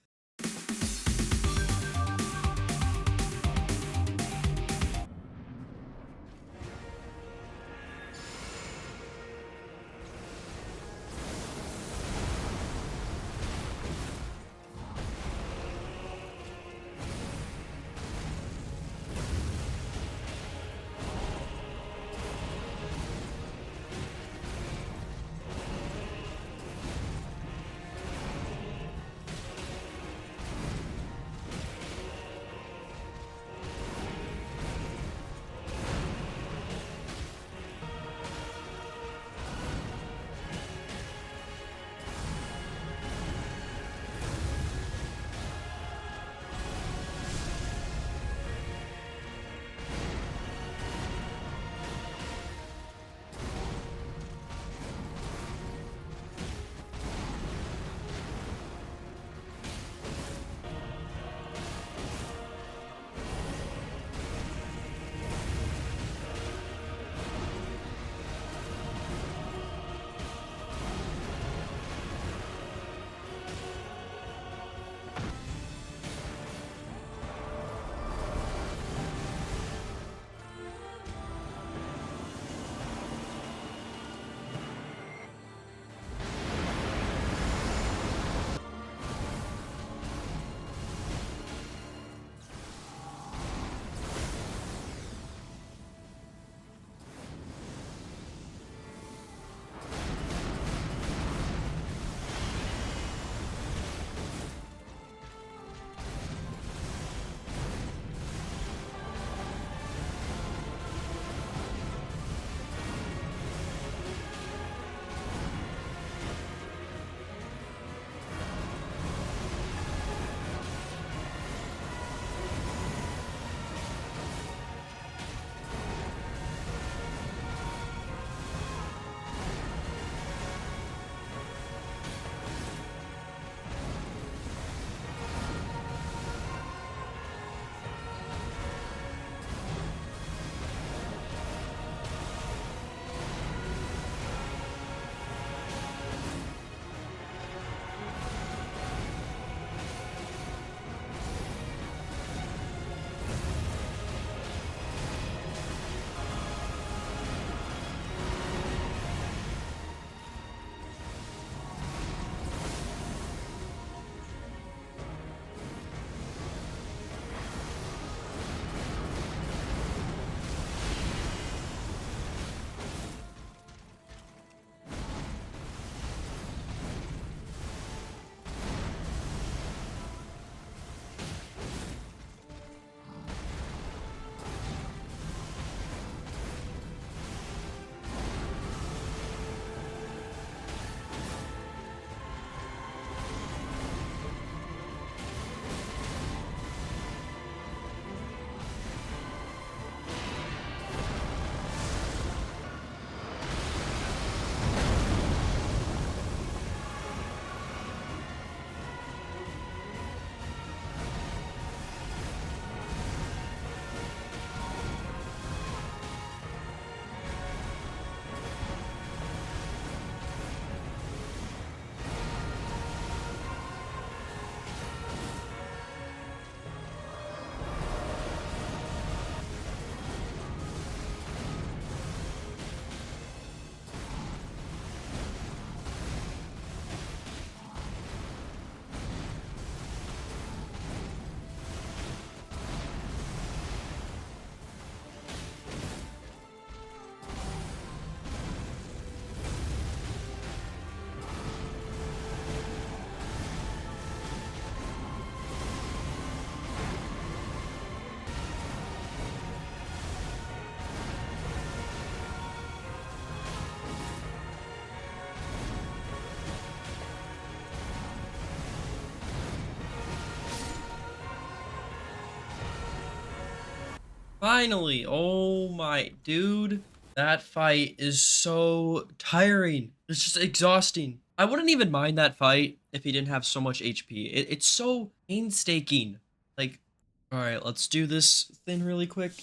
Finally! Oh my, dude. That fight is so tiring. It's just exhausting. I wouldn't even mind that fight if he didn't have so much HP. It's so painstaking. Like, all right, let's do this thing really quick.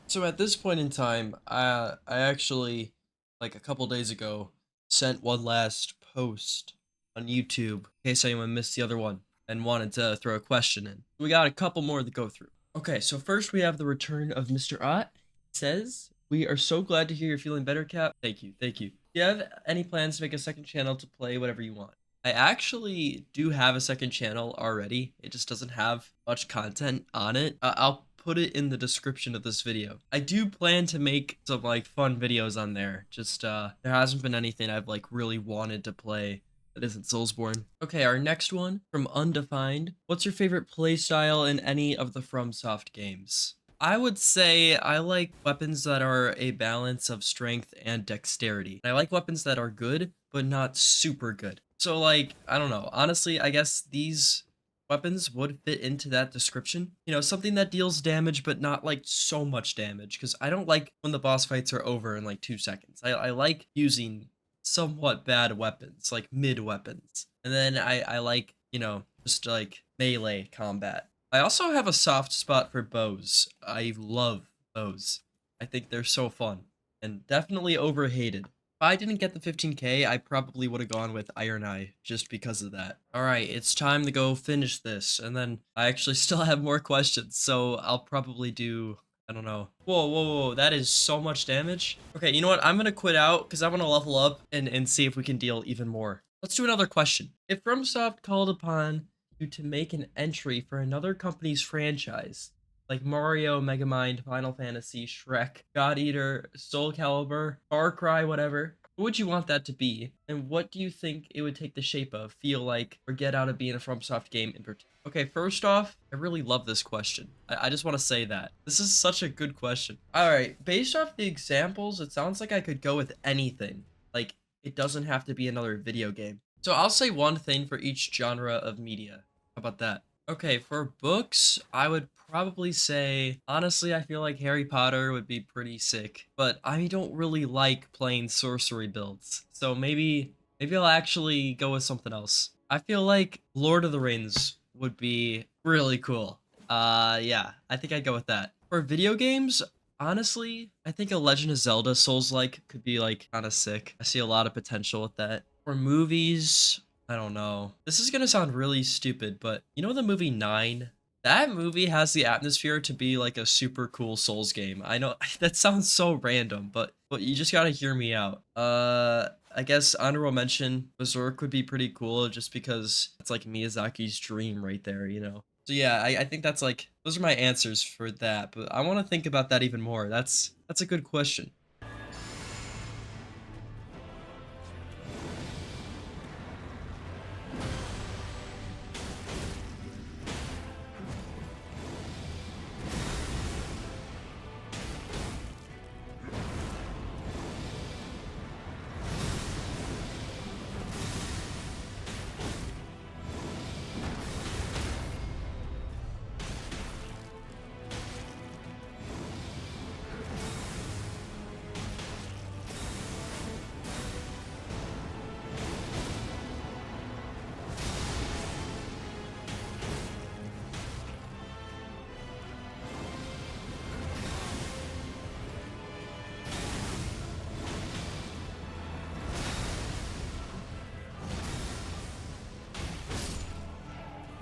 So at this point in time, I actually, like a couple days ago, sent one last post on YouTube in case anyone missed the other one and wanted to throw a question in. We got a couple more to go through. Okay, so first we have the return of Mr. Ott. He says, "We are so glad to hear you're feeling better, Cap." Thank you, thank you. Do you have any plans to make a second channel to play whatever you want? I actually do have a second channel already. It just doesn't have much content on it. I'll put it in the description of this video. I do plan to make some like fun videos on there. Just there hasn't been anything I've like really wanted to play that isn't Soulsborne. Okay, our next one from Undefined. What's your favorite playstyle in any of the FromSoft games? I would say I like weapons that are a balance of strength and dexterity. I like weapons that are good, but not super good. So like, I don't know. Honestly, I guess these weapons would fit into that description. You know, something that deals damage, but not like so much damage. Because I don't like when the boss fights are over in like 2 seconds. I like using somewhat bad weapons, like mid weapons. And then I like, you know, just like melee combat. I also have a soft spot for bows. I love bows. I think they're so fun and definitely overhated. If I didn't get the 15k, I probably would have gone with Iron Eye just because of that. All right, it's time to go finish this. And then I actually still have more questions, so I'll probably do, I don't know. Whoa, whoa, whoa, that is so much damage. Okay, you know what? I'm gonna quit out because I want to level up and see if we can deal even more. Let's do another question. If FromSoft called upon you to make an entry for another company's franchise, like Mario, Megamind, Final Fantasy, Shrek, God Eater, Soul Calibur, Far Cry, whatever, what would you want that to be? And what do you think it would take the shape of, feel like, or get out of being a FromSoft game in particular? Okay, first off, I really love this question. I just want to say that. This is such a good question. Alright, based off the examples, it sounds like I could go with anything. Like, it doesn't have to be another video game. So I'll say one thing for each genre of media. How about that? Okay, for books, I would probably say, honestly, I feel like Harry Potter would be pretty sick, but I don't really like playing sorcery builds. So maybe I'll actually go with something else. I feel like Lord of the Rings would be really cool. Yeah, I think I'd go with that. For video games, honestly, I think a Legend of Zelda Souls-like could be like kind of sick. I see a lot of potential with that. For movies, I don't know. This is gonna sound really stupid, but you know the movie 9? That movie has the atmosphere to be like a super cool Souls game. I know that sounds so random, but you just gotta hear me out. I guess honorable mention, Berserk would be pretty cool just because it's like Miyazaki's dream right there, you know? So yeah, I think that's like, those are my answers for that, but I want to think about that even more. That's a good question.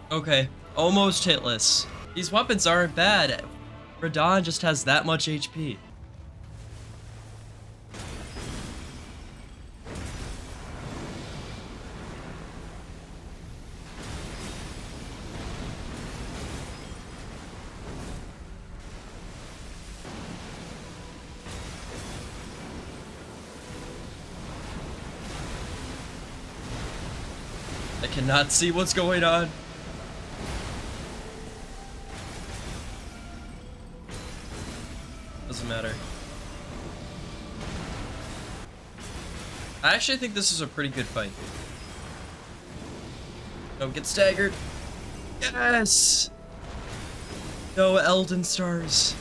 Okay, almost hitless. These weapons aren't bad. Radahn just has that much HP. I cannot see what's going on. Doesn't matter. I actually think this is a pretty good fight. Don't get staggered. Yes! No Elden stars.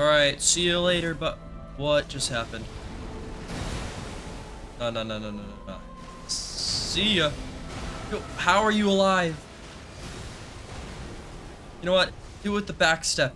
Alright, see you later, but what just happened? No. See ya. Yo, how are you alive? You know what? Do it with the back step.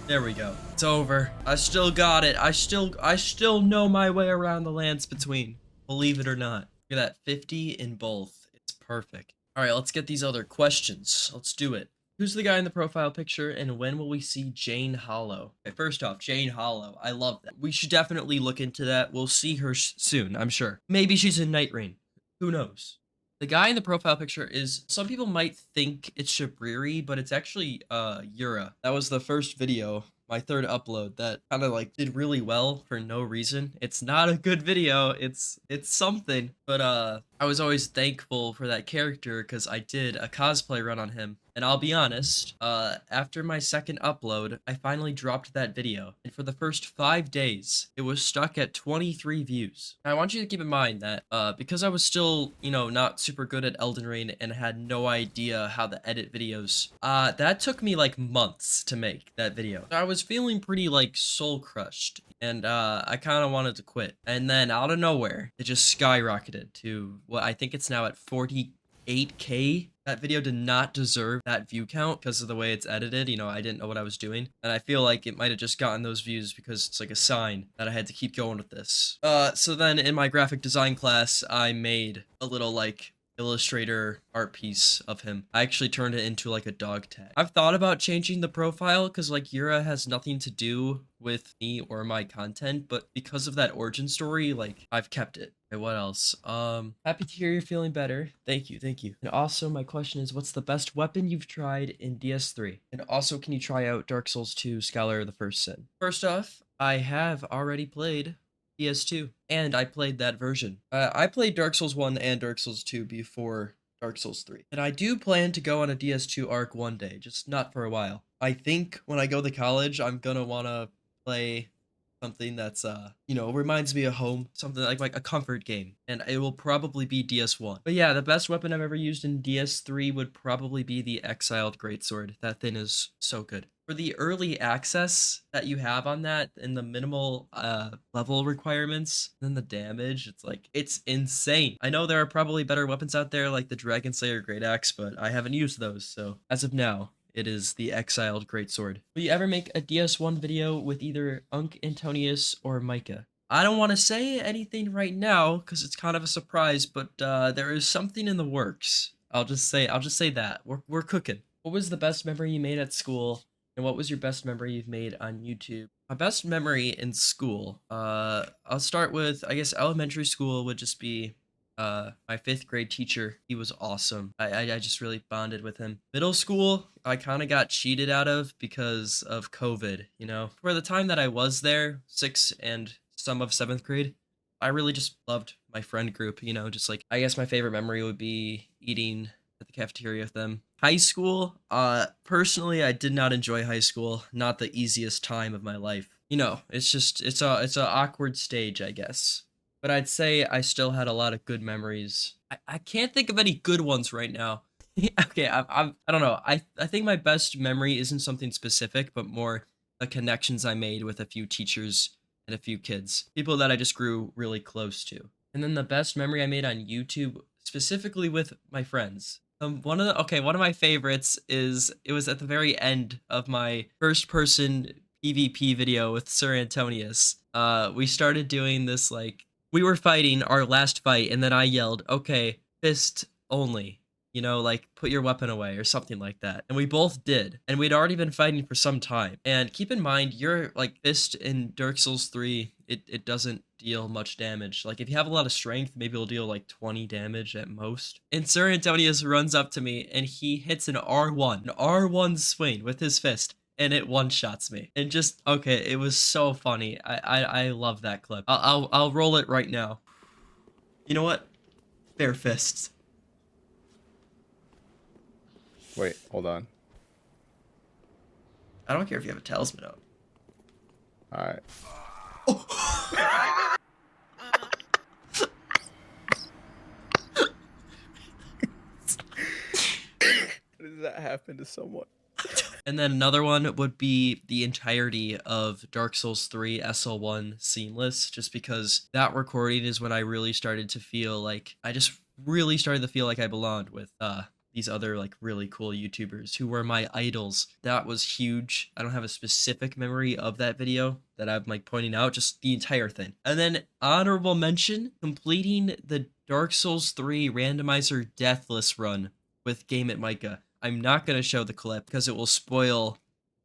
There we go. It's over. I still got it. I still know my way around the lands between. Believe it or not. Look at that, 50 in both. It's perfect. All right, let's get these other questions. Let's do it. Who's the guy in the profile picture, and when will we see Jane Hollow? Okay, first off, Jane Hollow. I love that. We should definitely look into that. We'll see her soon, I'm sure. Maybe she's in Night Rain. Who knows? The guy in the profile picture is, some people might think it's Shabriri, but it's actually Yura. That was the first video, my third upload, that kind of like did really well for no reason. It's not a good video, it's something, but I was always thankful for that character because I did a cosplay run on him. And I'll be honest, after my second upload, I finally dropped that video. And for the first 5 days, it was stuck at 23 views. I want you to keep in mind that because I was still, you know, not super good at Elden Ring and had no idea how to edit videos, that took me like months to make that video. I was feeling pretty like soul crushed. And I kind of wanted to quit. And then out of nowhere, it just skyrocketed to what I think it's now at 48K. That video did not deserve that view count because of the way it's edited. You know, I didn't know what I was doing. And I feel like it might have just gotten those views because it's like a sign that I had to keep going with this. So then in my graphic design class, I made a little like Illustrator art piece of him. I actually turned it into like a dog tag. I've thought about changing the profile because like Yura has nothing to do with me or my content, but because of that origin story, like I've kept it. Okay, what else? Happy to hear you're feeling better. Thank you. And also my question is, what's the best weapon you've tried in DS3? And also, can you try out Dark Souls 2 Scholar of the First Sin? First off, I have already played PS2, and I played that version. I played Dark Souls 1 and Dark Souls 2 before Dark Souls 3. And I do plan to go on a DS2 arc one day, just not for a while. I think when I go to college, I'm gonna wanna play something that's, you know, reminds me of home, something like a comfort game, and it will probably be DS1. But yeah, the best weapon I've ever used in DS3 would probably be the Exiled Greatsword. That thing is so good. For the early access that you have on that and the minimal level requirements, and then the damage, it's like, it's insane. I know there are probably better weapons out there like the Dragon Slayer Great Axe, but I haven't used those, so as of now, it is the Exiled Greatsword. Will you ever make a DS1 video with either Unk Antonius or Micah? I don't want to say anything right now because it's kind of a surprise, but there is something in the works. I'll just say that we're cooking. What was the best memory you made at school, and what was your best memory you've made on YouTube? My best memory in school, I'll start with, I guess elementary school would just be my 5th grade teacher. He was awesome. I just really bonded with him. Middle school, I kind of got cheated out of because of COVID, you know. For the time that I was there, 6th and some of 7th grade, I really just loved my friend group, you know, just like, I guess my favorite memory would be eating at the cafeteria with them. High school, personally, I did not enjoy high school. Not the easiest time of my life. You know, it's a awkward stage, I guess. But I'd say I still had a lot of good memories. I can't think of any good ones right now. Okay, I don't know. I think my best memory isn't something specific, but more the connections I made with a few teachers and a few kids. People that I just grew really close to. And then the best memory I made on YouTube, specifically with my friends. One of my favorites is, it was at the very end of my first person PvP video with Sir Antonius. We started doing this, like, we were fighting our last fight, and then I yelled, okay, fist only, you know, like, put your weapon away or something like that. And we both did, and we'd already been fighting for some time. And keep in mind, your, like, fist in Dark Souls 3, it doesn't deal much damage. Like, if you have a lot of strength, maybe it'll deal, like, 20 damage at most. And Sir Antonius runs up to me, and he hits an R1 swing with his fist. And it one-shots me. And just, okay, it was so funny. I love that clip. I'll roll it right now. You know what? Bare fists. Wait, hold on. I don't care if you have a talisman out. All right. Oh. How does that happen to someone? And then another one would be the entirety of Dark Souls 3 SL1 Seamless, just because that recording is when I really started to feel like, I just really started to feel like I belonged with these other like really cool YouTubers who were my idols. That was huge. I don't have a specific memory of that video that I'm like pointing out, just the entire thing. And then honorable mention, completing the Dark Souls 3 randomizer deathless run with Game at Micah. I'm not going to show the clip because it will spoil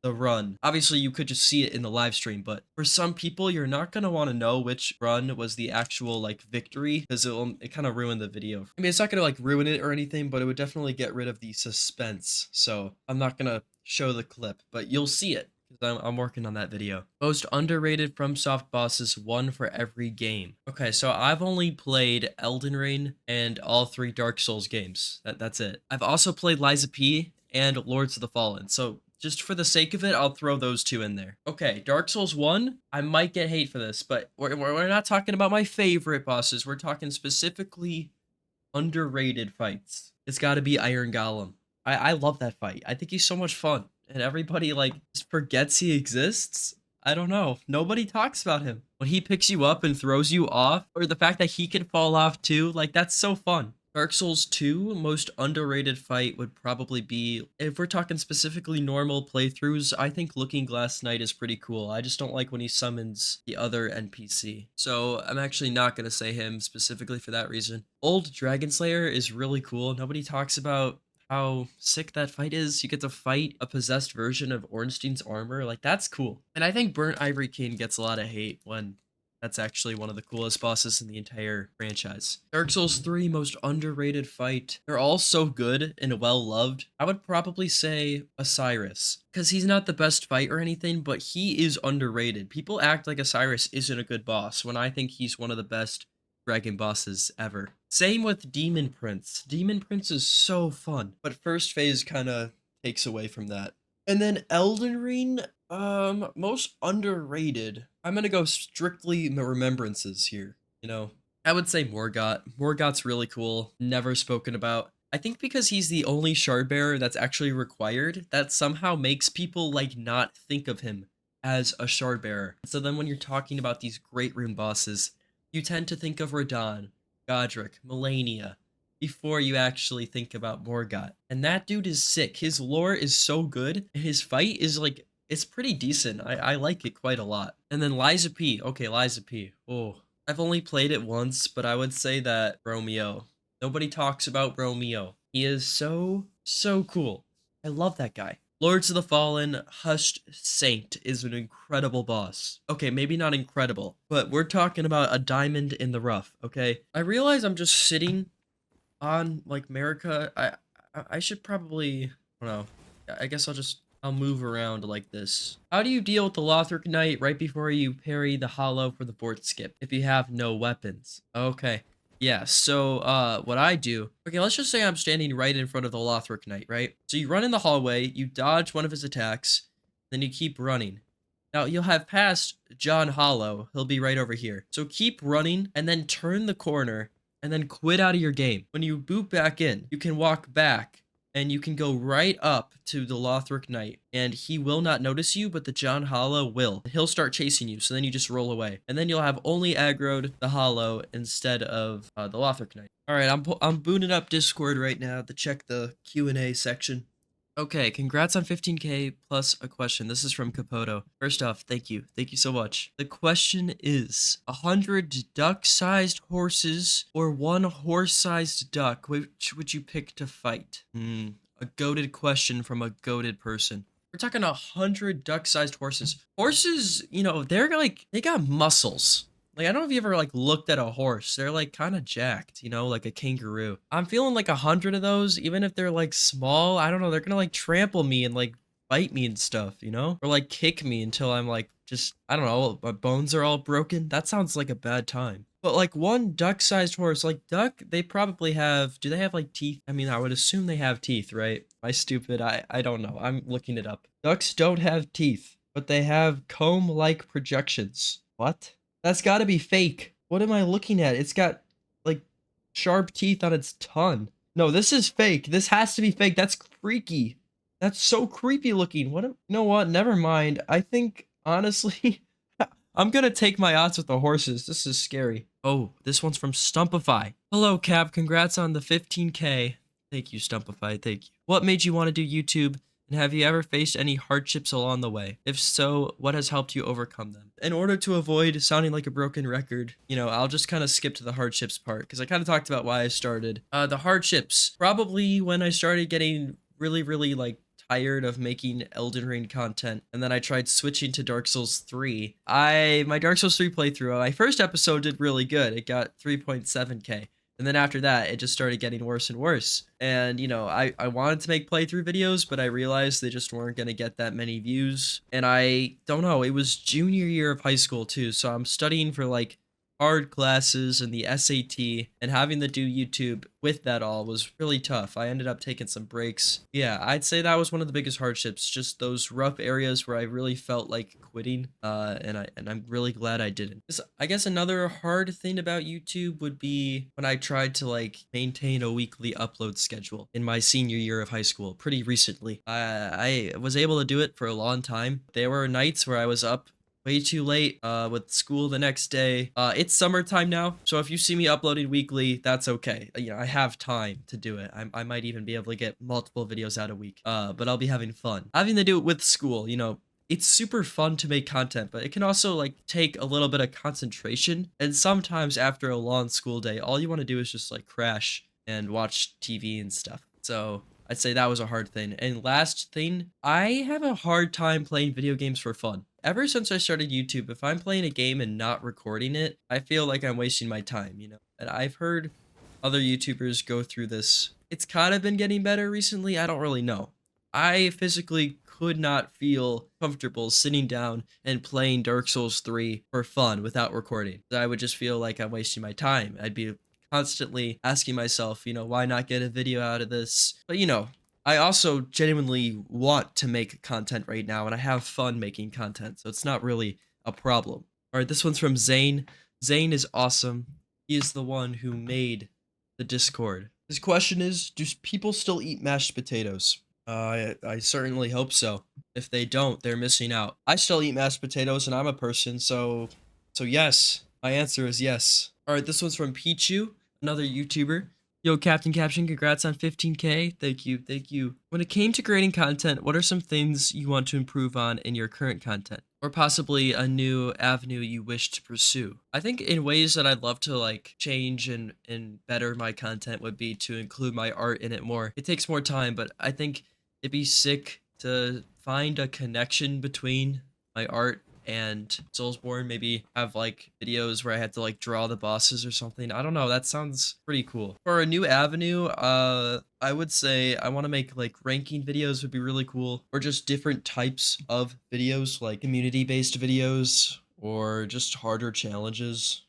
the run. Obviously, you could just see it in the live stream, but for some people, you're not going to want to know which run was the actual like victory because it kind of ruined the video. I mean, it's not going to like ruin it or anything, but it would definitely get rid of the suspense. So I'm not going to show the clip, but you'll see it because I'm working on that video. Most underrated FromSoft bosses, one for every game. Okay, so I've only played Elden Ring and all 3 Dark Souls games. That's it. I've also played Liza P and Lords of the Fallen. So just for the sake of it, I'll throw those 2 in there. Okay, Dark Souls 1, I might get hate for this, but we're not talking about my favorite bosses. We're talking specifically underrated fights. It's got to be Iron Golem. I love that fight. I think he's so much fun. And everybody, like, just forgets he exists. I don't know. Nobody talks about him. When he picks you up and throws you off, or the fact that he can fall off too, like, that's so fun. Dark Souls 2, most underrated fight would probably be, if we're talking specifically normal playthroughs, I think Looking Glass Knight is pretty cool. I just don't like when he summons the other NPC. So I'm actually not going to say him specifically for that reason. Old Dragon Slayer is really cool. Nobody talks about how sick that fight is. You get to fight a possessed version of Ornstein's armor. Like, that's cool. And I think Burnt Ivory King gets a lot of hate when that's actually one of the coolest bosses in the entire franchise. Dark Souls 3, most underrated fight. They're all so good and well-loved. I would probably say Osiris, because he's not the best fight or anything, but he is underrated. People act like Osiris isn't a good boss, when I think he's one of the best dragon bosses ever. Same with Demon Prince. Demon Prince is so fun, but first phase kind of takes away from that. And then Elden Ring, most underrated. I'm gonna go strictly remembrances here, you know. I would say Morgott. Morgott's really cool, never spoken about. I think because he's the only shard bearer that's actually required, that somehow makes people like not think of him as a shard bearer. So then when you're talking about these great rune bosses, you tend to think of Radahn, Godric, Melania, before you actually think about Morgott. And that dude is sick. His lore is so good, and his fight is like, it's pretty decent. I like it quite a lot. And then Liza P. Okay, Liza P. Oh, I've only played it once, but I would say that Romeo. Nobody talks about Romeo. He is so cool. I love that guy. Lords of the Fallen, Hushed Saint is an incredible boss. Okay, maybe not incredible, but we're talking about a diamond in the rough, okay? I realize I'm just sitting on, like, America. I should probably, I don't know, I guess I'll move around like this. How do you deal with the Lothric Knight right before you parry the hollow for the fort skip if you have no weapons? Okay. Yeah, so, what I do... Okay, let's just say I'm standing right in front of the Lothric Knight, right? So you run in the hallway, you dodge one of his attacks, then you keep running. Now, you'll have passed John Hollow. He'll be right over here. So keep running, and then turn the corner, and then quit out of your game. When you boot back in, you can walk back, and you can go right up to the Lothric Knight, and he will not notice you, but the John Hollow will. He'll start chasing you, so then you just roll away. And then you'll have only aggroed the Hollow instead of the Lothric Knight. Alright, I'm booting up Discord right now to check the Q&A section. Okay, congrats on 15K plus a question. This is from Capoto. First off, thank you. Thank you so much. The question is, 100 duck-sized horses or 1 horse-sized duck? Which would you pick to fight? A goated question from a goated person. We're talking 100 duck-sized horses. Horses, you know, they're like, they got muscles. Like, I don't know if you ever, like, looked at a horse. They're, like, kind of jacked, you know, like a kangaroo. I'm feeling like 100 of those, even if they're, like, small. I don't know. They're gonna, like, trample me and, like, bite me and stuff, you know? Or, like, kick me until I'm, like, just, I don't know, my bones are all broken. That sounds like a bad time. But, like, 1 duck-sized horse, like, duck, they probably have, do they have, like, teeth? I mean, I would assume they have teeth, right? Am I stupid? I don't know. I'm looking it up. Ducks don't have teeth, but they have comb-like projections. What? That's got to be fake. What am I looking at? It's got, like, sharp teeth on its tongue. No, this is fake. This has to be fake. That's freaky. That's so creepy looking. You know what? Never mind. I think, honestly, I'm gonna take my odds with the horses. This is scary. Oh, this one's from Stumpify. Hello, Cap. Congrats on the 15K. Thank you, Stumpify. Thank you. What made you want to do YouTube? And have you ever faced any hardships along the way? If so, what has helped you overcome them? In order to avoid sounding like a broken record, I'll just kind of skip to the hardships part because I kind of talked about why I started. The hardships, probably when I started getting really, really like tired of making Elden Ring content, and then I tried switching to Dark Souls 3. My Dark Souls 3 playthrough, my first episode did really good. It got 3.7K. And then after that, it just started getting worse and worse. And, I wanted to make playthrough videos, but I realized they just weren't going to get that many views. And I don't know, it was junior year of high school too, so I'm studying for like hard classes and the SAT, and having to do YouTube with that all was really tough. I ended up taking some breaks. Yeah, I'd say that was one of the biggest hardships, just those rough areas where I really felt like quitting, and I'm really glad I didn't. I guess another hard thing about YouTube would be when I tried to like maintain a weekly upload schedule in my senior year of high school pretty recently. I was able to do it for a long time. There were nights where I was up way too late with school the next day. It's summertime now, so if you see me uploading weekly, that's okay. I have time to do it. I might even be able to get multiple videos out a week, but I'll be having fun. Having to do it with school, it's super fun to make content, but it can also like take a little bit of concentration. And sometimes after a long school day, all you want to do is just like crash and watch TV and stuff. So I'd say that was a hard thing. And last thing, I have a hard time playing video games for fun. Ever since I started YouTube, if I'm playing a game and not recording it, I feel like I'm wasting my time, And I've heard other YouTubers go through this. It's kind of been getting better recently. I don't really know. I physically could not feel comfortable sitting down and playing Dark Souls 3 for fun without recording. I would just feel like I'm wasting my time. I'd be constantly asking myself, why not get a video out of this? But, I also genuinely want to make content right now, and I have fun making content, so it's not really a problem. All right, this one's from Zane. Zane is awesome. He is the one who made the Discord. His question is, do people still eat mashed potatoes? I certainly hope so. If they don't, they're missing out. I still eat mashed potatoes, and I'm a person, so yes. My answer is yes. All right, this one's from Pichu, another YouTuber. Yo, capt.caption, congrats on 15K. Thank you, thank you. When it came to creating content, what are some things you want to improve on in your current content? Or possibly a new avenue you wish to pursue? I think in ways that I'd love to like change and better my content would be to include my art in it more. It takes more time, but I think it'd be sick to find a connection between my art and Soulsborne. Maybe have like videos where I had to like draw the bosses or something. I don't know, that sounds pretty cool. For a new avenue, I would say I want to make like ranking videos would be really cool, or just different types of videos, like community-based videos or just harder challenges,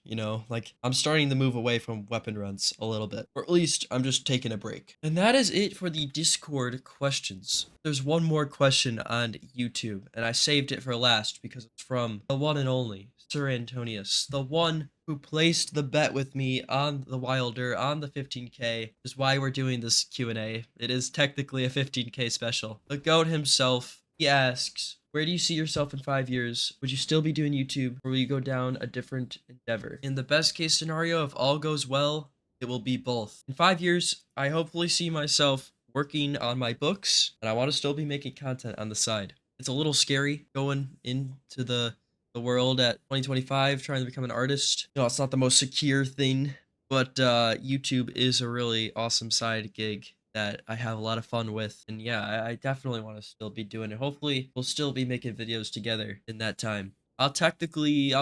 like I'm starting to move away from weapon runs a little bit, or at least I'm just taking a break. And that is it for the Discord questions. There's one more question on YouTube, and I saved it for last because it's from the one and only Sir Antonius, the one who placed the bet with me on the Wilder on the 15K, is why we're doing this Q&A. It is technically a 15K special. The GOAT himself, he asks, where do you see yourself in 5 years? Would you still be doing YouTube, or will you go down a different endeavor? In the best case scenario, if all goes well, it will be both. In 5 years, I hopefully see myself working on my books, and I want to still be making content on the side. It's a little scary going into the world at 2025, trying to become an artist. It's not the most secure thing, but YouTube is a really awesome side gig that I have a lot of fun with. And yeah, I definitely want to still be doing it. Hopefully, we'll still be making videos together in that time. I'll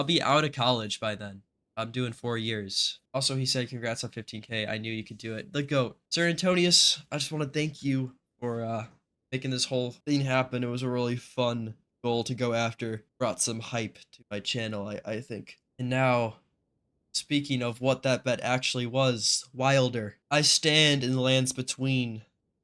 be out of college by then. I'm doing 4 years. Also, he said, congrats on 15K. I knew you could do it. The GOAT. Sir Antonius, I just want to thank you for making this whole thing happen. It was a really fun goal to go after. Brought some hype to my channel, I think. And now, speaking of what that bet actually was, Wilder. I stand in the lands between,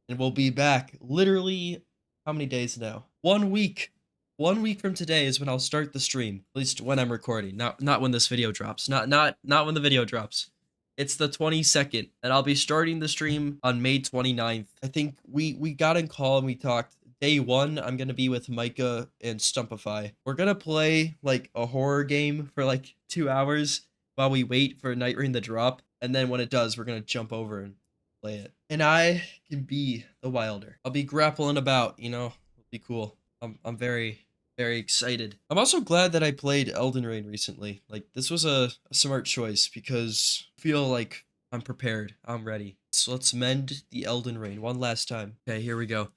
and we'll be back literally, how many days now? 1 week. 1 week from today is when I'll start the stream. At least when I'm recording, not when this video drops. Not when the video drops. It's the 22nd, and I'll be starting the stream on May 29th. I think we got in call and we talked day 1, I'm gonna be with Micah and Stumpify. We're gonna play like a horror game for like 2 hours while we wait for Night Rain to drop, and then when it does, we're gonna jump over and play it. And I can be the Wilder. I'll be grappling about, you know, it'll be cool. I'm very excited. I'm also glad that I played Elden Ring recently. Like, this was a smart choice because I feel like I'm prepared. I'm ready. So let's mend the Elden Ring one last time. Okay, here we go.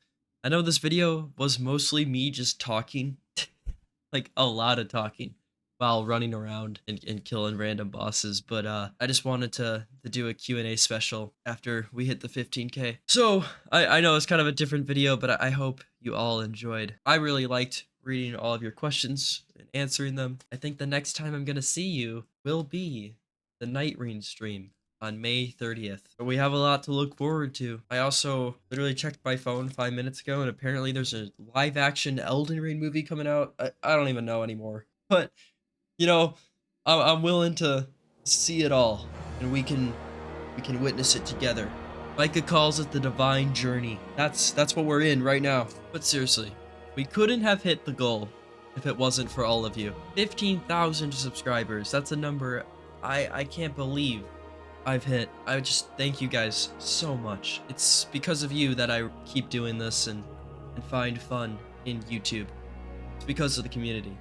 I know this video was mostly me just talking, like a lot of talking, while running around and killing random bosses, but I just wanted to do a Q&A special after we hit the 15K. So I know it's kind of a different video, but I hope you all enjoyed. I really liked reading all of your questions and answering them. I think the next time I'm gonna see you will be the Night Rain stream on May 30th. But we have a lot to look forward to. I also literally checked my phone 5 minutes ago, and apparently there's a live action Elden Ring movie coming out. I don't even know anymore, but you know, I'm willing to see it all, and we can witness it together. Micah calls it the divine journey. That's what we're in right now. But seriously, we couldn't have hit the goal if it wasn't for all of you. 15,000 subscribers. That's a number I can't believe I've hit. I just thank you guys so much. It's because of you that I keep doing this and find fun in YouTube. It's because of the community.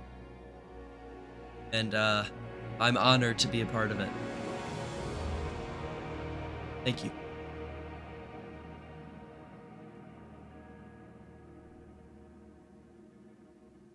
And I'm honored to be a part of it. Thank you.